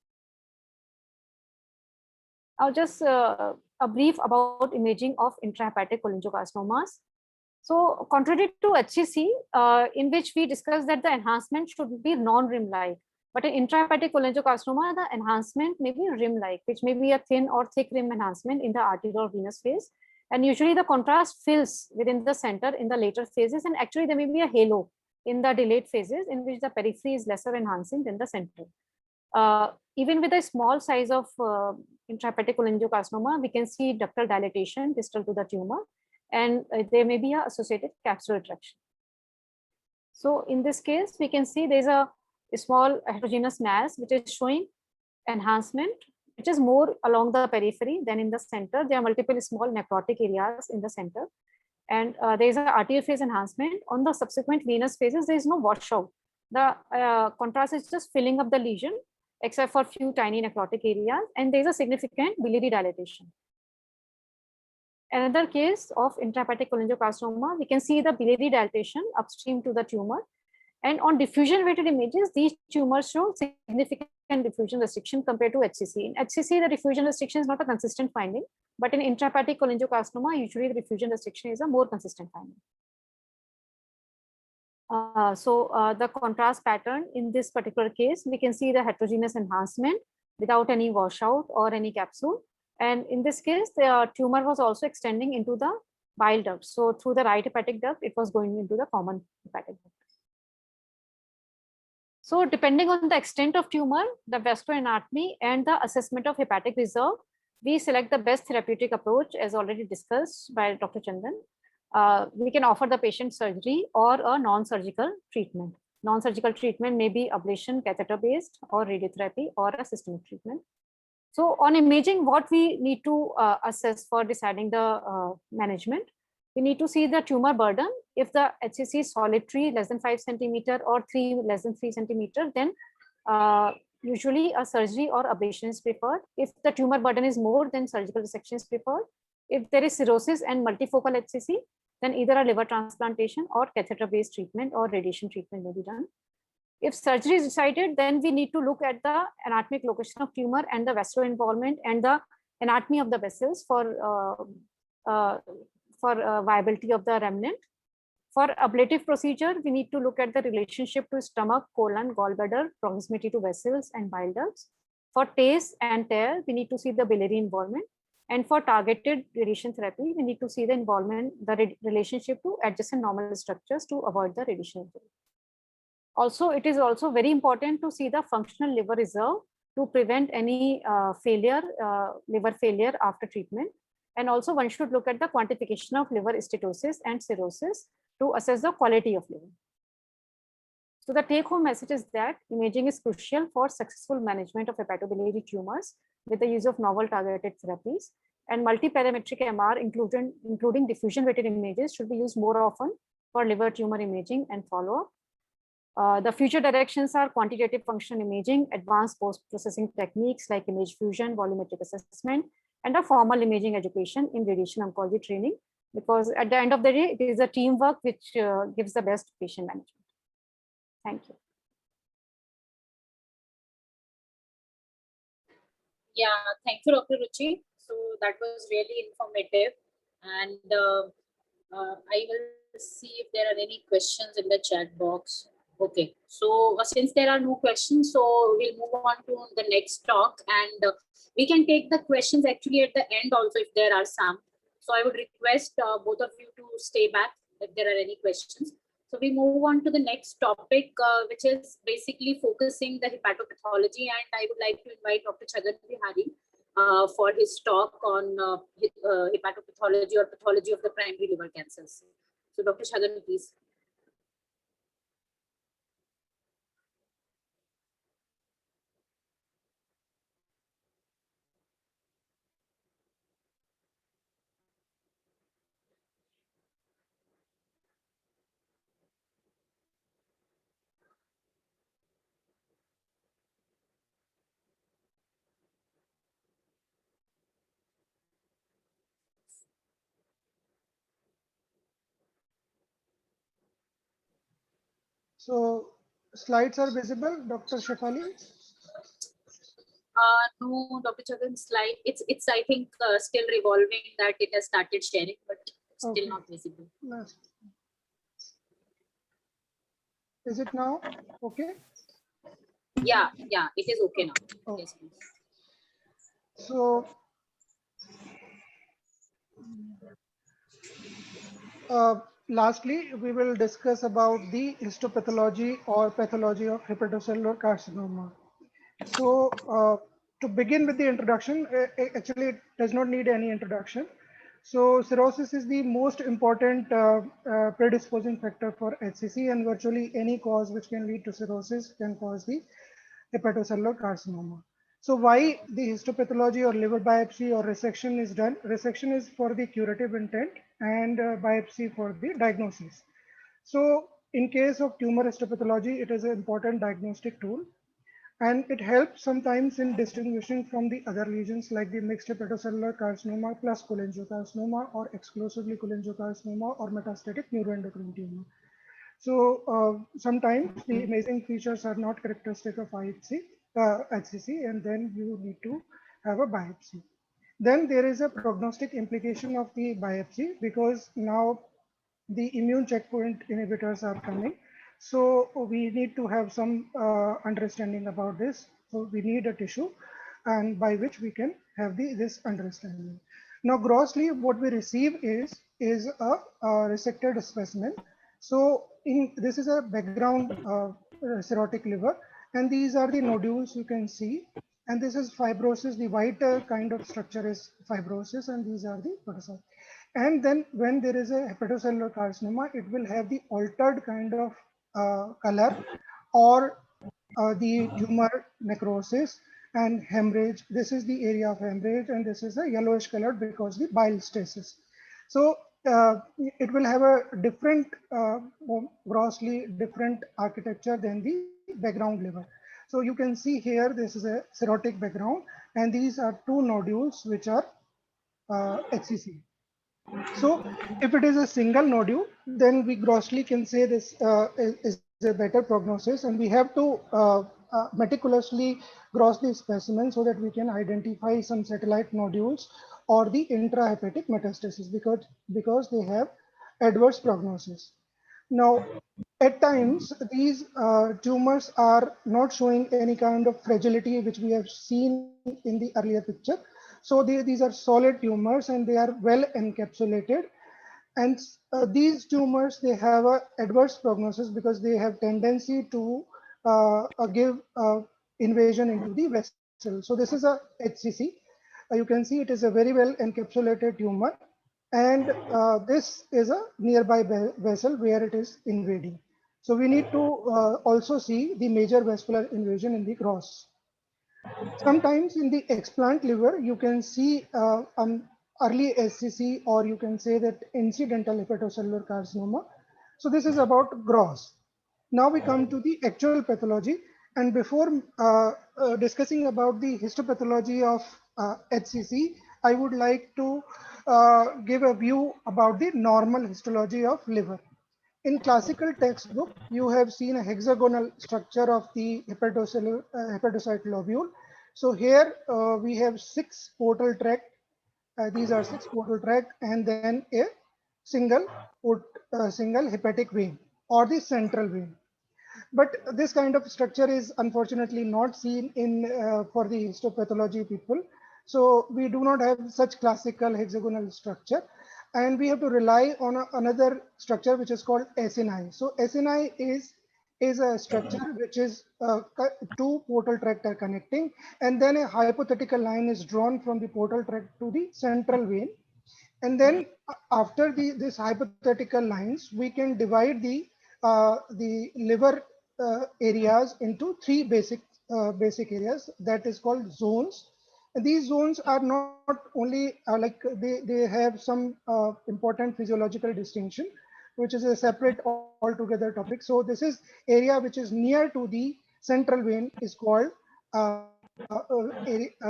Now just a brief about imaging of intrahepatic cholangiocarcinomas. So contrary to HCC, in which we discussed that the enhancement should be non-rim-like, but in intrahepatic cholangiocarcinoma, the enhancement may be rim-like, which may be a thin or thick rim enhancement in the arterial venous phase. And usually the contrast fills within the center in the later phases, and actually there may be a halo in the delayed phases in which the periphery is lesser enhancing than the center. Even with a small size of intrahepatic cholangiocarcinoma, we can see ductal dilatation distal to the tumor, and there may be an associated capsular retraction. So in this case, we can see there's a small heterogeneous mass which is showing enhancement, which is more along the periphery than in the center. There are multiple small necrotic areas in the center, and there is an arterial phase enhancement. On the subsequent venous phases, there is no washout. The contrast is just filling up the lesion, except for few tiny necrotic areas, and there is a significant biliary dilatation. Another case of intrahepatic cholangiocarcinoma, we can see the biliary dilatation upstream to the tumor. And on diffusion weighted images, these tumors show significant diffusion restriction compared to HCC. In HCC, the diffusion restriction is not a consistent finding, but in intrahepatic cholangiocarcinoma, usually the diffusion restriction is a more consistent finding. The contrast pattern in this particular case, we can see the heterogeneous enhancement without any washout or any capsule. And in this case, the tumor was also extending into the bile duct. So through the right hepatic duct, it was going into the common hepatic duct. So depending on the extent of tumor, the vascular anatomy, and the assessment of hepatic reserve, we select the best therapeutic approach, as already discussed by Dr. Chandan. We can offer the patient surgery or a non-surgical treatment. Non-surgical treatment may be ablation, catheter-based, or radiotherapy, or a systemic treatment. So on imaging, what we need to assess for deciding the management, we need to see the tumor burden. If the HCC is solitary, less than 5 centimeter, or 3 less than 3 centimeter, then usually a surgery or ablation is preferred. If the tumor burden is more, then surgical resection is preferred. If there is cirrhosis and multifocal HCC, then either a liver transplantation or catheter-based treatment or radiation treatment may be done. If surgery is decided, then we need to look at the anatomic location of tumor and the vascular involvement and the anatomy of the vessels for viability of the remnant. For ablative procedure, we need to look at the relationship to stomach, colon, gallbladder, proximity to vessels and bile ducts. For TACE and TARE, we need to see the biliary involvement. And for targeted radiation therapy, we need to see the involvement, the relationship to adjacent normal structures to avoid the radiation injury. Also, it is also very important to see the functional liver reserve to prevent any liver failure after treatment. And also one should look at the quantification of liver steatosis and cirrhosis to assess the quality of liver. So the take-home message is that imaging is crucial for successful management of hepatobiliary tumors with the use of novel targeted therapies, and multiparametric MR, including diffusion-weighted images, should be used more often for liver tumor imaging and follow-up. The future directions are quantitative functional imaging, advanced post-processing techniques like image fusion, volumetric assessment, and a formal imaging education in radiation oncology training, because at the end of the day, it is a teamwork which gives the best patient management. Thank you. Yeah, thank you, Dr. Ruchi. So that was really informative. And I will see if there are any questions in the chat box. Okay, so since there are no questions, so we'll move on to the next talk, and we can take the questions actually at the end also if there are some. So I would request both of you to stay back if there are any questions. So we move on to the next topic, which is basically focusing the hepatopathology, and I would like to invite Dr. Chhagan Bihari for his talk on hepatopathology or pathology of the primary liver cancers. So Dr. Chhagan, please. So slides are visible, Dr. Shefali? No, Dr. Chhagan's slide. It's I think still revolving that it has started sharing, but it's still not visible. Yes. Is it now okay? Yeah, it is okay now. Oh. Yes, please. So lastly, we will discuss about the histopathology or pathology of hepatocellular carcinoma. So to begin with the introduction, actually it does not need any introduction. So cirrhosis is the most important predisposing factor for HCC, and virtually any cause which can lead to cirrhosis can cause the hepatocellular carcinoma. So why the histopathology or liver biopsy or resection is done? Resection is for the curative intent and biopsy for the diagnosis. So in case of tumor histopathology, it is an important diagnostic tool, and it helps sometimes in distinguishing from the other lesions like the mixed hepatocellular carcinoma plus cholangiocarcinoma or exclusively cholangiocarcinoma or metastatic neuroendocrine tumor. So sometimes the imaging features are not characteristic of HCC, and then you need to have a biopsy. Then there is a prognostic implication of the biopsy, because now the immune checkpoint inhibitors are coming. So we need to have some understanding about this. So we need a tissue, and by which we can have this understanding. Now, grossly, what we receive is a resected specimen. So this is a background cirrhotic liver, and these are the nodules you can see. And this is fibrosis. The white kind of structure is fibrosis, and these are the protocytes. And then when there is a hepatocellular carcinoma, it will have the altered kind of color, or the tumor necrosis and hemorrhage. This is the area of hemorrhage, and this is a yellowish color because the bile stasis. So it will have a different, grossly different architecture than the background liver. So you can see here, this is a cirrhotic background, and these are two nodules which are HCC. So if it is a single nodule, then we grossly can say this is a better prognosis, and we have to meticulously gross the specimen so that we can identify some satellite nodules or the intrahepatic metastasis, because they have adverse prognosis. Now, at times, these tumors are not showing any kind of fragility, which we have seen in the earlier picture. So these are solid tumors, and they are well encapsulated. And these tumors, they have a adverse prognosis because they have tendency to give invasion into the vessel. So this is a HCC. You can see it is a very well encapsulated tumor. And this is a nearby vessel where it is invading. So we need to also see the major vascular invasion in the gross. Sometimes in the explant liver, you can see early SCC, or you can say that incidental hepatocellular carcinoma. So this is about gross. Now we come to the actual pathology. And before discussing about the histopathology of HCC, I would like to give a view about the normal histology of liver. In classical textbook, you have seen a hexagonal structure of the hepatocyte lobule. So here we have 6 portal tract. These are 6 portal tract, and then a single hepatic vein, or the central vein. But this kind of structure is unfortunately not seen in for the histopathology people. So we do not have such classical hexagonal structure, and we have to rely on another structure which is called acini. So acini is a structure which is 2 portal tract are connecting, and then a hypothetical line is drawn from the portal tract to the central vein. And then after this hypothetical lines, we can divide the liver areas into 3 basic areas, that is called zones. And these zones are not only like they have some important physiological distinction, which is a separate altogether topic. So this is area which is near to the central vein is called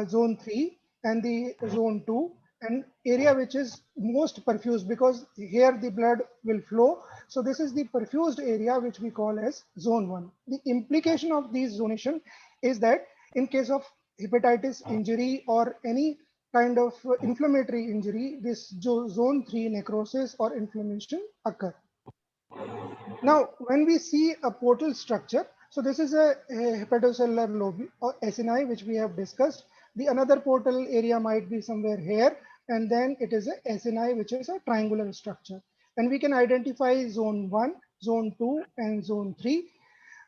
zone 3, and the zone 2, and area which is most perfused, because here the blood will flow. So this is the perfused area which we call as zone 1. The implication of these zonation is that in case of hepatitis injury or any kind of inflammatory injury, this zone 3 necrosis or inflammation occur. Now, when we see a portal structure, so this is a hepatocellular lobule or acini, which we have discussed. The another portal area might be somewhere here, and then it is a acini, which is a triangular structure. And we can identify zone 1, zone 2, and zone 3.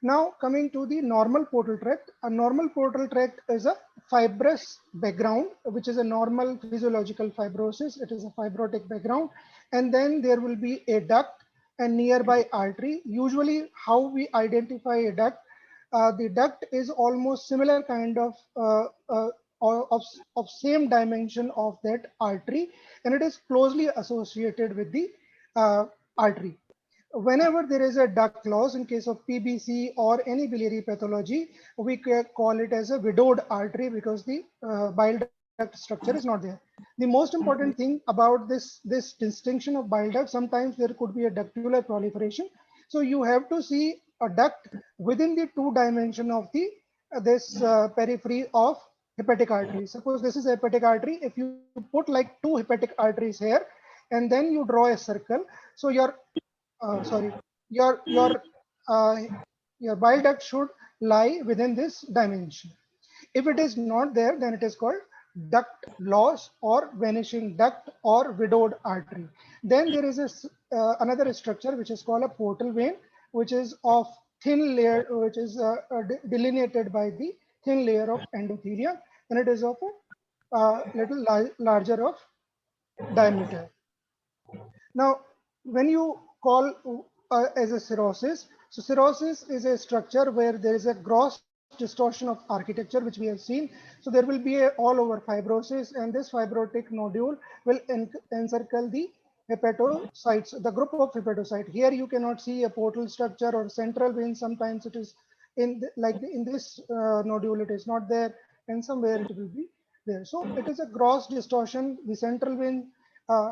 Now, coming to the normal portal tract, a normal portal tract is a fibrous background, which is a normal physiological fibrosis. It is a fibrotic background, and then there will be a duct and nearby artery. Usually how we identify a duct, the duct is almost similar kind of same dimension of that artery, and it is closely associated with the artery. Whenever there is a duct loss in case of PBC or any biliary pathology, we call it as a widowed artery, because the bile duct structure is not there. The most important thing about this distinction of bile duct, sometimes there could be a ductular proliferation. So you have to see a duct within the 2 dimension of the this periphery of hepatic artery. Suppose this is a hepatic artery. If you put like 2 hepatic arteries here, and then you draw a circle, so your your bile duct should lie within this dimension. If it is not there, then it is called duct loss or vanishing duct or widowed artery. Then there is another structure which is called a portal vein, which is of thin layer, which is delineated by the thin layer of endothelium, and it is of a little larger of diameter. Now, when you call as a cirrhosis, so cirrhosis is a structure where there is a gross distortion of architecture, which we have seen. So there will be a all over fibrosis, and this fibrotic nodule will encircle the hepatocytes, the group of hepatocyte. Here you cannot see a portal structure or central vein. Sometimes it is in in this nodule, it is not there, and somewhere it will be there. So it is a gross distortion. The central vein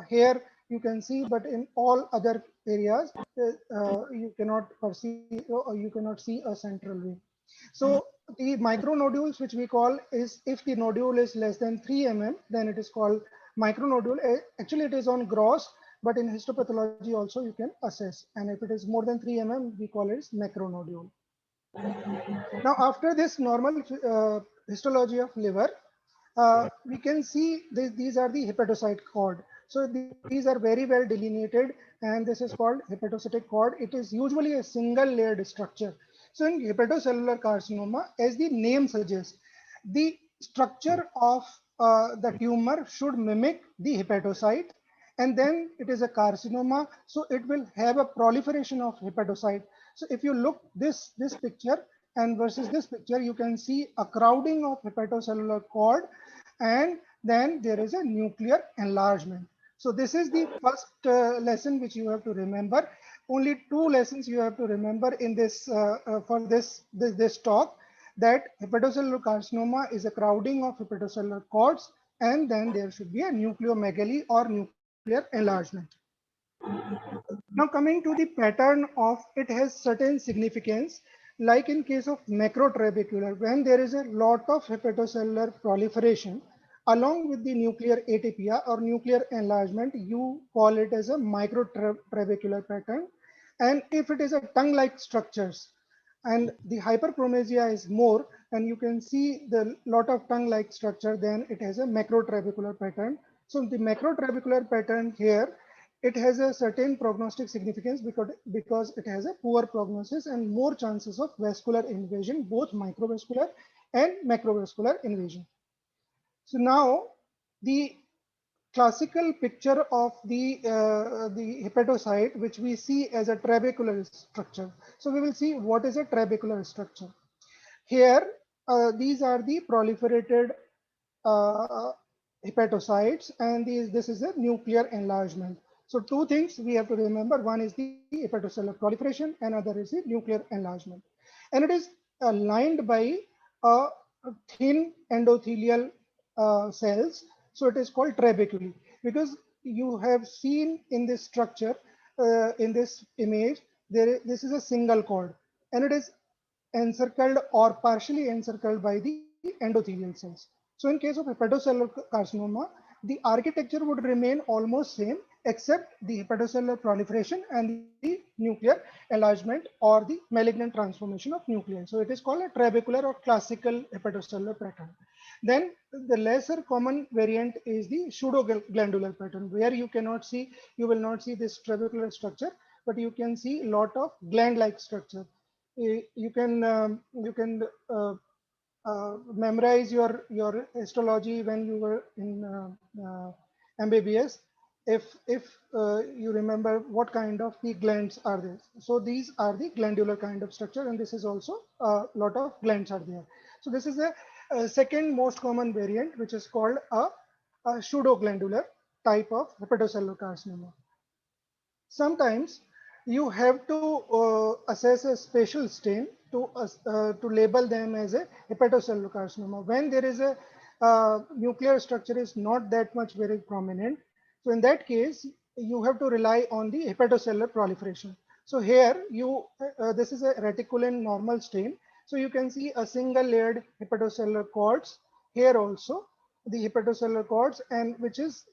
here you can see, but in all other areas you cannot perceive or you cannot see a central vein. So the micronodules, which we call, is if the nodule is less than 3 mm, then it is called micronodule. Actually, it is on gross, but in histopathology also you can assess. And if it is more than 3 mm, we call it macronodule. Now, after this normal histology of liver, we can see these are the hepatocyte cord. So these are very well delineated, and this is called hepatocytic cord. It is usually a single layered structure. So in hepatocellular carcinoma, as the name suggests, the structure of the tumor should mimic the hepatocyte, and then it is a carcinoma, so it will have a proliferation of hepatocyte. So if you look this picture and versus this picture, you can see a crowding of hepatocellular cord, and then there is a nuclear enlargement. So this is the first lesson which you have to remember. Only 2 lessons you have to remember in this for this talk, that hepatocellular carcinoma is a crowding of hepatocellular cords, and then there should be a nucleomegaly or nuclear enlargement. Now coming to the pattern of, it has certain significance. Like in case of macrotrabecular, when there is a lot of hepatocellular proliferation along with the nuclear atypia or nuclear enlargement, you call it as a microtrabecular pattern. And if it is a tongue-like structures and the hyperchromasia is more, and you can see the lot of tongue-like structure, then it has a macrotrabecular pattern. So the macrotrabecular pattern here, it has a certain prognostic significance because it has a poor prognosis and more chances of vascular invasion, both microvascular and macrovascular invasion. So now the classical picture of the hepatocyte, which we see as a trabecular structure. So we will see what is a trabecular structure. Here, these are the proliferated hepatocytes, and this is a nuclear enlargement. So 2 things we have to remember. One is the hepatocellular proliferation, and other is the nuclear enlargement. And it is lined by a thin endothelial cells. So it is called trabeculae, because you have seen in this structure, in this image, this is a single cord, and it is encircled or partially encircled by the endothelial cells. So in case of hepatocellular carcinoma, the architecture would remain almost same, except the hepatocellular proliferation and the nuclear enlargement or the malignant transformation of nuclei. So it is called a trabecular or classical hepatocellular pattern. Then the lesser common variant is the pseudoglandular pattern, where you will not see this trabecular structure, but you can see a lot of gland-like structure. You can memorize your histology when you were in MBBS, if you remember what kind of the glands are there. So these are the glandular kind of structure, and this is also a lot of glands are there. So this is a second most common variant, which is called a pseudoglandular type of hepatocellular carcinoma. Sometimes you have to assess a spatial stain to label them as a hepatocellular carcinoma when there is a nuclear structure is not that much very prominent. So in that case, you have to rely on the hepatocellular proliferation. So here this is a reticulin normal stain. So you can see a single layered hepatocellular cords here also, the hepatocellular cords, and which is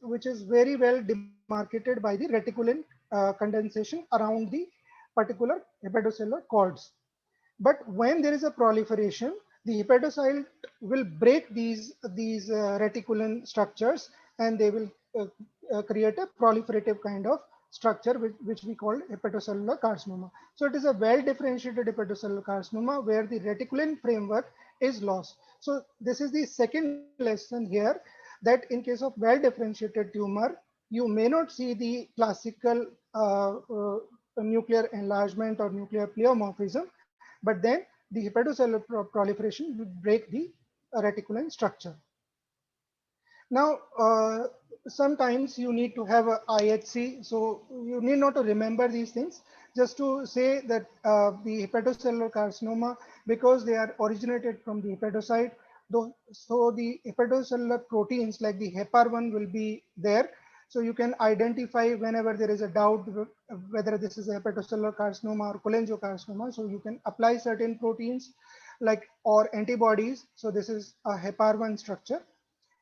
very well demarcated by the reticulin condensation around the particular hepatocellular cords. But when there is a proliferation, the hepatocyte will break these reticulin structures, and they will create a proliferative kind of structure which we call hepatocellular carcinoma. So it is a well differentiated hepatocellular carcinoma where the reticulin framework is lost. So this is the second lesson here, that in case of well differentiated tumor, you may not see the classical nuclear enlargement or nuclear pleomorphism, but then the hepatocellular proliferation will break the reticulin structure. Now, sometimes you need to have a IHC, so you need not to remember these things. Just to say that the hepatocellular carcinoma, because they are originated from the hepatocyte, so the hepatocellular proteins like the HEPAR1 will be there. So you can identify whenever there is a doubt whether this is a hepatocellular carcinoma or cholangiocarcinoma. So you can apply certain proteins like or antibodies. So this is a HEPAR1 structure.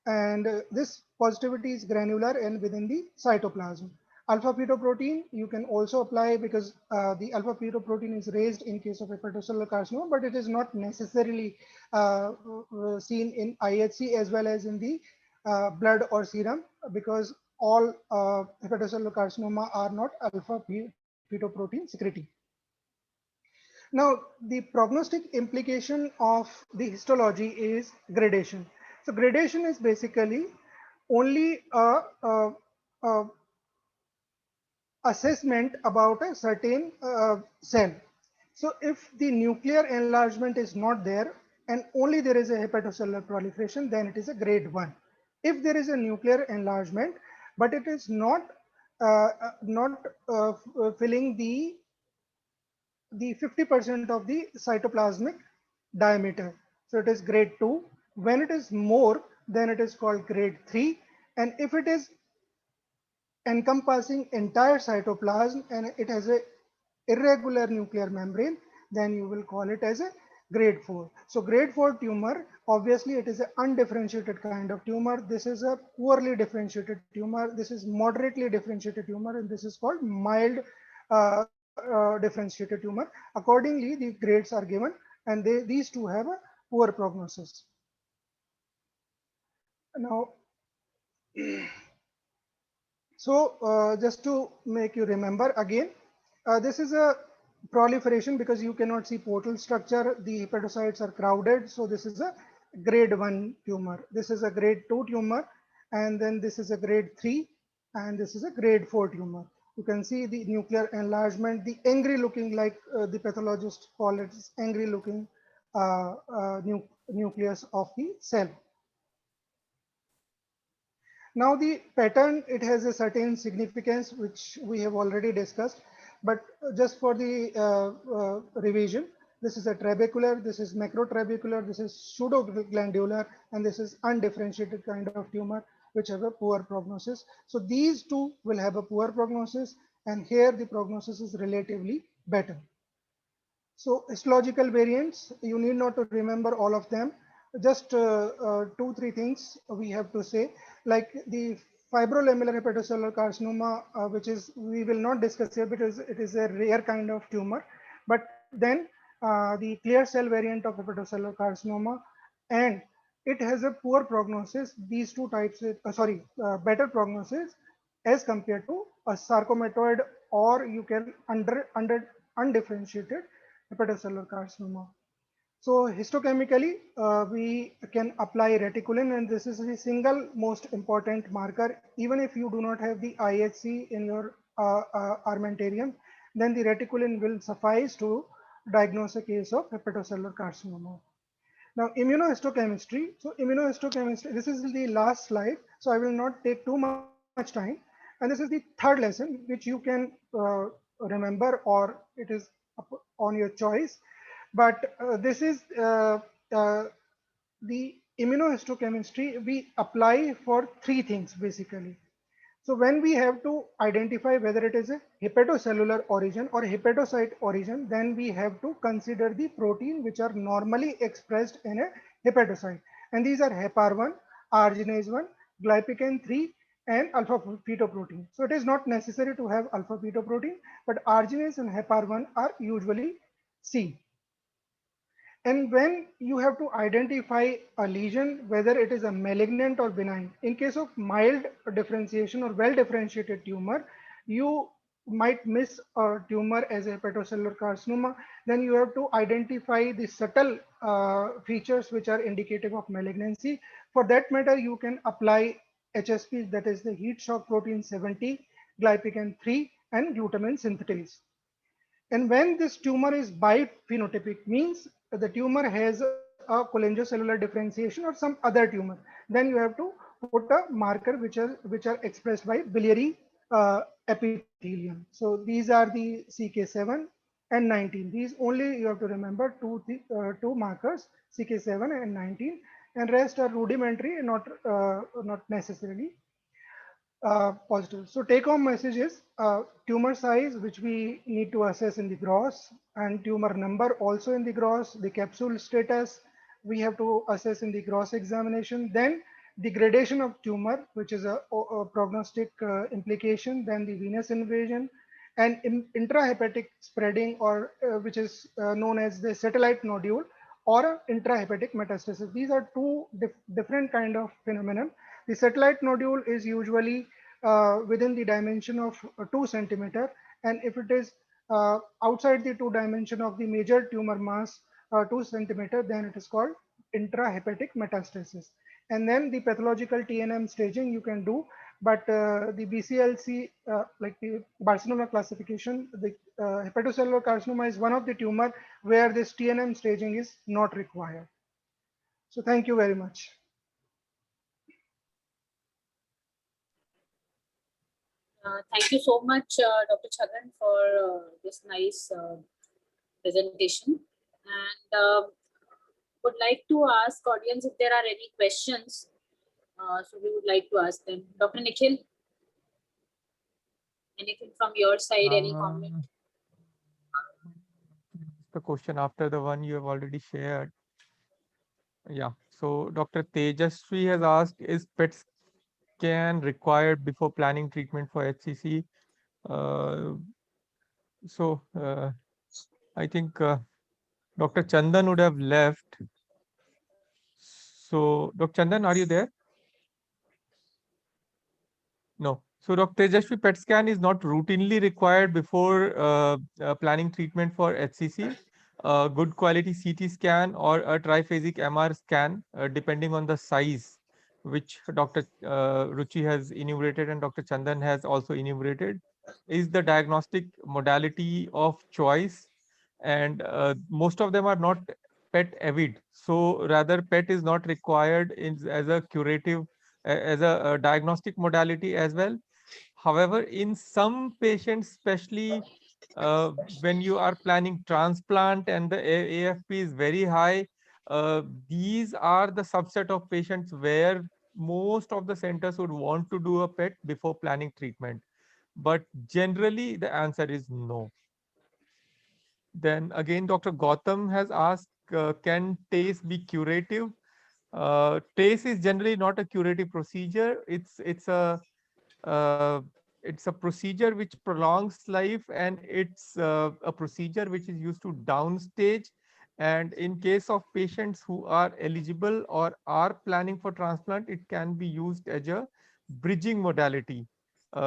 And this positivity is granular and within the cytoplasm. Alpha fetoprotein you can also apply because the alpha fetoprotein is raised in case of hepatocellular carcinoma, but it is not necessarily seen in IHC as well as in the blood or serum, because all hepatocellular carcinoma are not alpha fetoprotein secreting. Now, the prognostic implication of the histology is gradation. So gradation is basically only a assessment about a certain cell. So if the nuclear enlargement is not there and only there is a hepatocellular proliferation, then it is a grade 1. If there is a nuclear enlargement, but it is not filling the 50% of the cytoplasmic diameter, so it is grade 2. When it is more, then it is called grade 3. And if it is encompassing entire cytoplasm and it has a irregular nuclear membrane, then you will call it as a grade 4. So grade 4 tumor, obviously it is an undifferentiated kind of tumor. This is a poorly differentiated tumor. This is moderately differentiated tumor, and this is called mild differentiated tumor. Accordingly, the grades are given, and these two have a poor prognosis. Now, so just to make you remember again, this is a proliferation because you cannot see portal structure. The hepatocytes are crowded. So this is a grade 1 tumor. This is a grade 2 tumor. And then this is a grade 3. And this is a grade 4 tumor. You can see the nuclear enlargement, the angry looking, like the pathologist call it, angry looking nucleus of the cell. Now the pattern, it has a certain significance, which we have already discussed, but just for the revision, this is a trabecular, this is macrotrabecular, this is pseudoglandular, and this is undifferentiated kind of tumor, which have a poor prognosis. So these two will have a poor prognosis, and here the prognosis is relatively better. So histological variants, you need not to remember all of them. Just 2-3 things we have to say, like the fibrolamellar hepatocellular carcinoma, which is, we will not discuss here because it is a rare kind of tumor. But then the clear cell variant of hepatocellular carcinoma, and it has a poor prognosis. These two types, better prognosis as compared to a sarcomatoid, or you can undifferentiated hepatocellular carcinoma. So histochemically, we can apply reticulin, and this is the single most important marker. Even if you do not have the IHC in your armamentarium, then the reticulin will suffice to diagnose a case of hepatocellular carcinoma. Now, immunohistochemistry. So immunohistochemistry, this is the last slide, so I will not take too much time. And this is the third lesson, which you can remember, or it is on your choice. But this is the immunohistochemistry we apply for 3 things basically. So when we have to identify whether it is a hepatocellular origin or hepatocyte origin, then we have to consider the protein which are normally expressed in a hepatocyte. And these are HEPAR1, arginase 1, glypican 3, and alpha fetoprotein. So it is not necessary to have alpha fetoprotein, but arginase and heparine are usually seen. And when you have to identify a lesion, whether it is a malignant or benign, in case of mild differentiation or well differentiated tumor, you might miss a tumor as a hepatocellular carcinoma. Then you have to identify the subtle features which are indicative of malignancy. For that matter, you can apply HSP, that is the heat shock protein 70, glypican 3, and glutamine synthetase. And when this tumor is biphenotypic, means the tumor has a cholangiocellular differentiation or some other tumor, then you have to put a marker which are expressed by biliary epithelium. So these are the CK7 and 19. These only you have to remember two markers, CK7 and 19, and rest are rudimentary and not necessarily positive. So take home message is tumor size, which we need to assess in the gross, and tumor number also in the gross, the capsule status we have to assess in the gross examination, then the gradation of tumor, which is a prognostic implication, then the venous invasion, and intrahepatic spreading, or which is known as the satellite nodule or intrahepatic metastasis. These are two different kind of phenomenon. The satellite nodule is usually within the dimension of 2 centimeter, and if it is outside the 2 dimension of the major tumor mass 2 centimeter, then it is called intrahepatic metastasis. And then the pathological TNM staging you can do, but the BCLC, like the Barcelona classification, the hepatocellular carcinoma is one of the tumor where this TNM staging is not required. So thank you very much. Thank you so much, Dr. Chagran, for this nice presentation. And would like to ask audience if there are any questions. So we would like to ask them. Dr. Nikhil, anything from your side, any comment? The question after the one you have already shared. Yeah. So Dr. Tejasvi has asked, is PET scan required before planning treatment for HCC? I think Dr. Chandan would have left. So Dr. Chandan, are you there? No. So Dr. Tejasvi, PET scan is not routinely required before planning treatment for HCC. Good quality CT scan or a triphasic MR scan, depending on the size, which Dr. Ruchi has enumerated and Dr. Chandan has also enumerated, is the diagnostic modality of choice. And most of them are not PET avid. So rather PET is not required as a curative, as a diagnostic modality as well. However, in some patients, especially when you are planning transplant and the AFP is very high, these are the subset of patients where most of the centers would want to do a PET before planning treatment. But generally, the answer is no. Then again, Dr. Gautam has asked, can TACE be curative? TACE is generally not a curative procedure. It's a procedure which prolongs life, and it's a procedure which is used to downstage. And in case of patients who are eligible or are planning for transplant, it can be used as a bridging modality.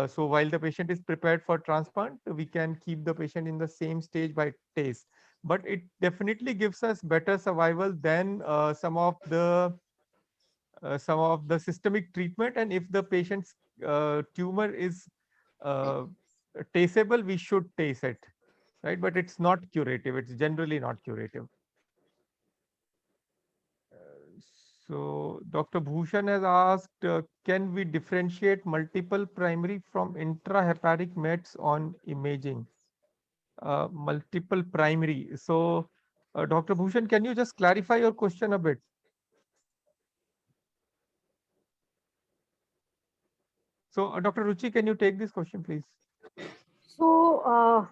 So while the patient is prepared for transplant, we can keep the patient in the same stage by TACE. But it definitely gives us better survival than some of the systemic treatment. And if the patient's tumor is taceable, we should tace it, right? But it's not curative. It's generally not curative. So Dr. Bhushan has asked, can we differentiate multiple primary from intrahepatic mets on imaging? Multiple primary. So Dr. Bhushan, can you just clarify your question a bit? So Dr. Ruchi, can you take this question, please? So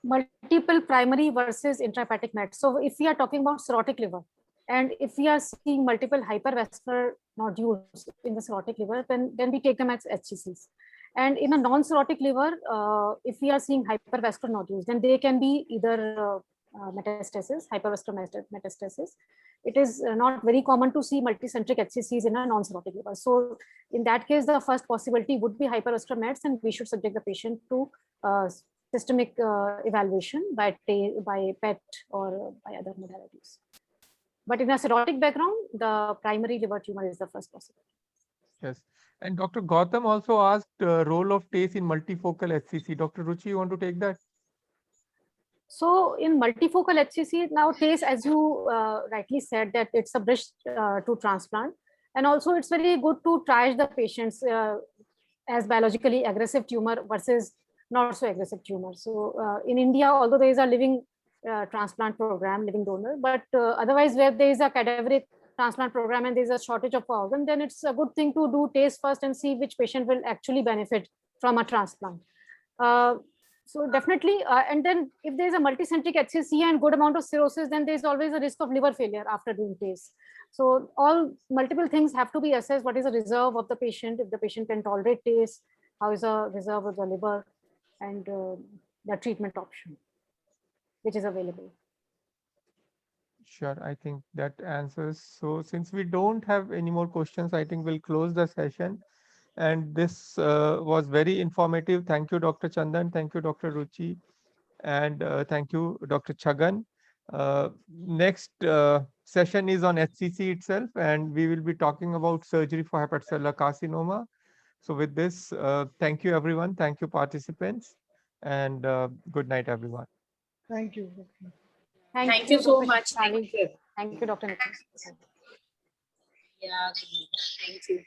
multiple primary versus intrahepatic mets. So if we are talking about cirrhotic liver, And if we are seeing multiple hypervascular nodules in the cirrhotic liver, then we take them as HCCs. And in a non-cirrhotic liver, if we are seeing hypervascular nodules, then they can be either metastasis, hypervascular metastasis. It is not very common to see multicentric HCCs in a non-cirrhotic liver. So in that case, the first possibility would be hypervascular mets, and we should subject the patient to systemic evaluation by PET or by other modalities. But in a cirrhotic background, the primary liver tumor is the first possibility. Yes. And Dr. Gautam also asked role of TACE in multifocal HCC. Dr. Ruchi, you want to take that? So in multifocal HCC, now TACE, as you rightly said, that it's a bridge to transplant. And also it's very good to triage the patients as biologically aggressive tumor versus not so aggressive tumor. So in India, although there is a living transplant program, living donor, but otherwise where there is a cadaveric transplant program and there is a shortage of organ, then it's a good thing to do TACE first and see which patient will actually benefit from a transplant. So definitely, and then if there is a multicentric HCC and good amount of cirrhosis, then there is always a risk of liver failure after doing TACE. So all multiple things have to be assessed. What is the reserve of the patient? If the patient can tolerate TACE, how is the reserve of the liver, and the treatment option which is available. Sure, I think that answers. So since we don't have any more questions, I think we'll close the session. And this was very informative. Thank you, Dr. Chandan. Thank you, Dr. Ruchi. And thank you, Dr. Chhagan. Next session is on HCC itself, and we will be talking about surgery for hepatocellular carcinoma. So with this, thank you, everyone. Thank you, participants. And good night, everyone. Thank you. Thank you so Dr. much. Shefali. Thank you. Thank you, Dr. Nicholas. Yeah, thank you.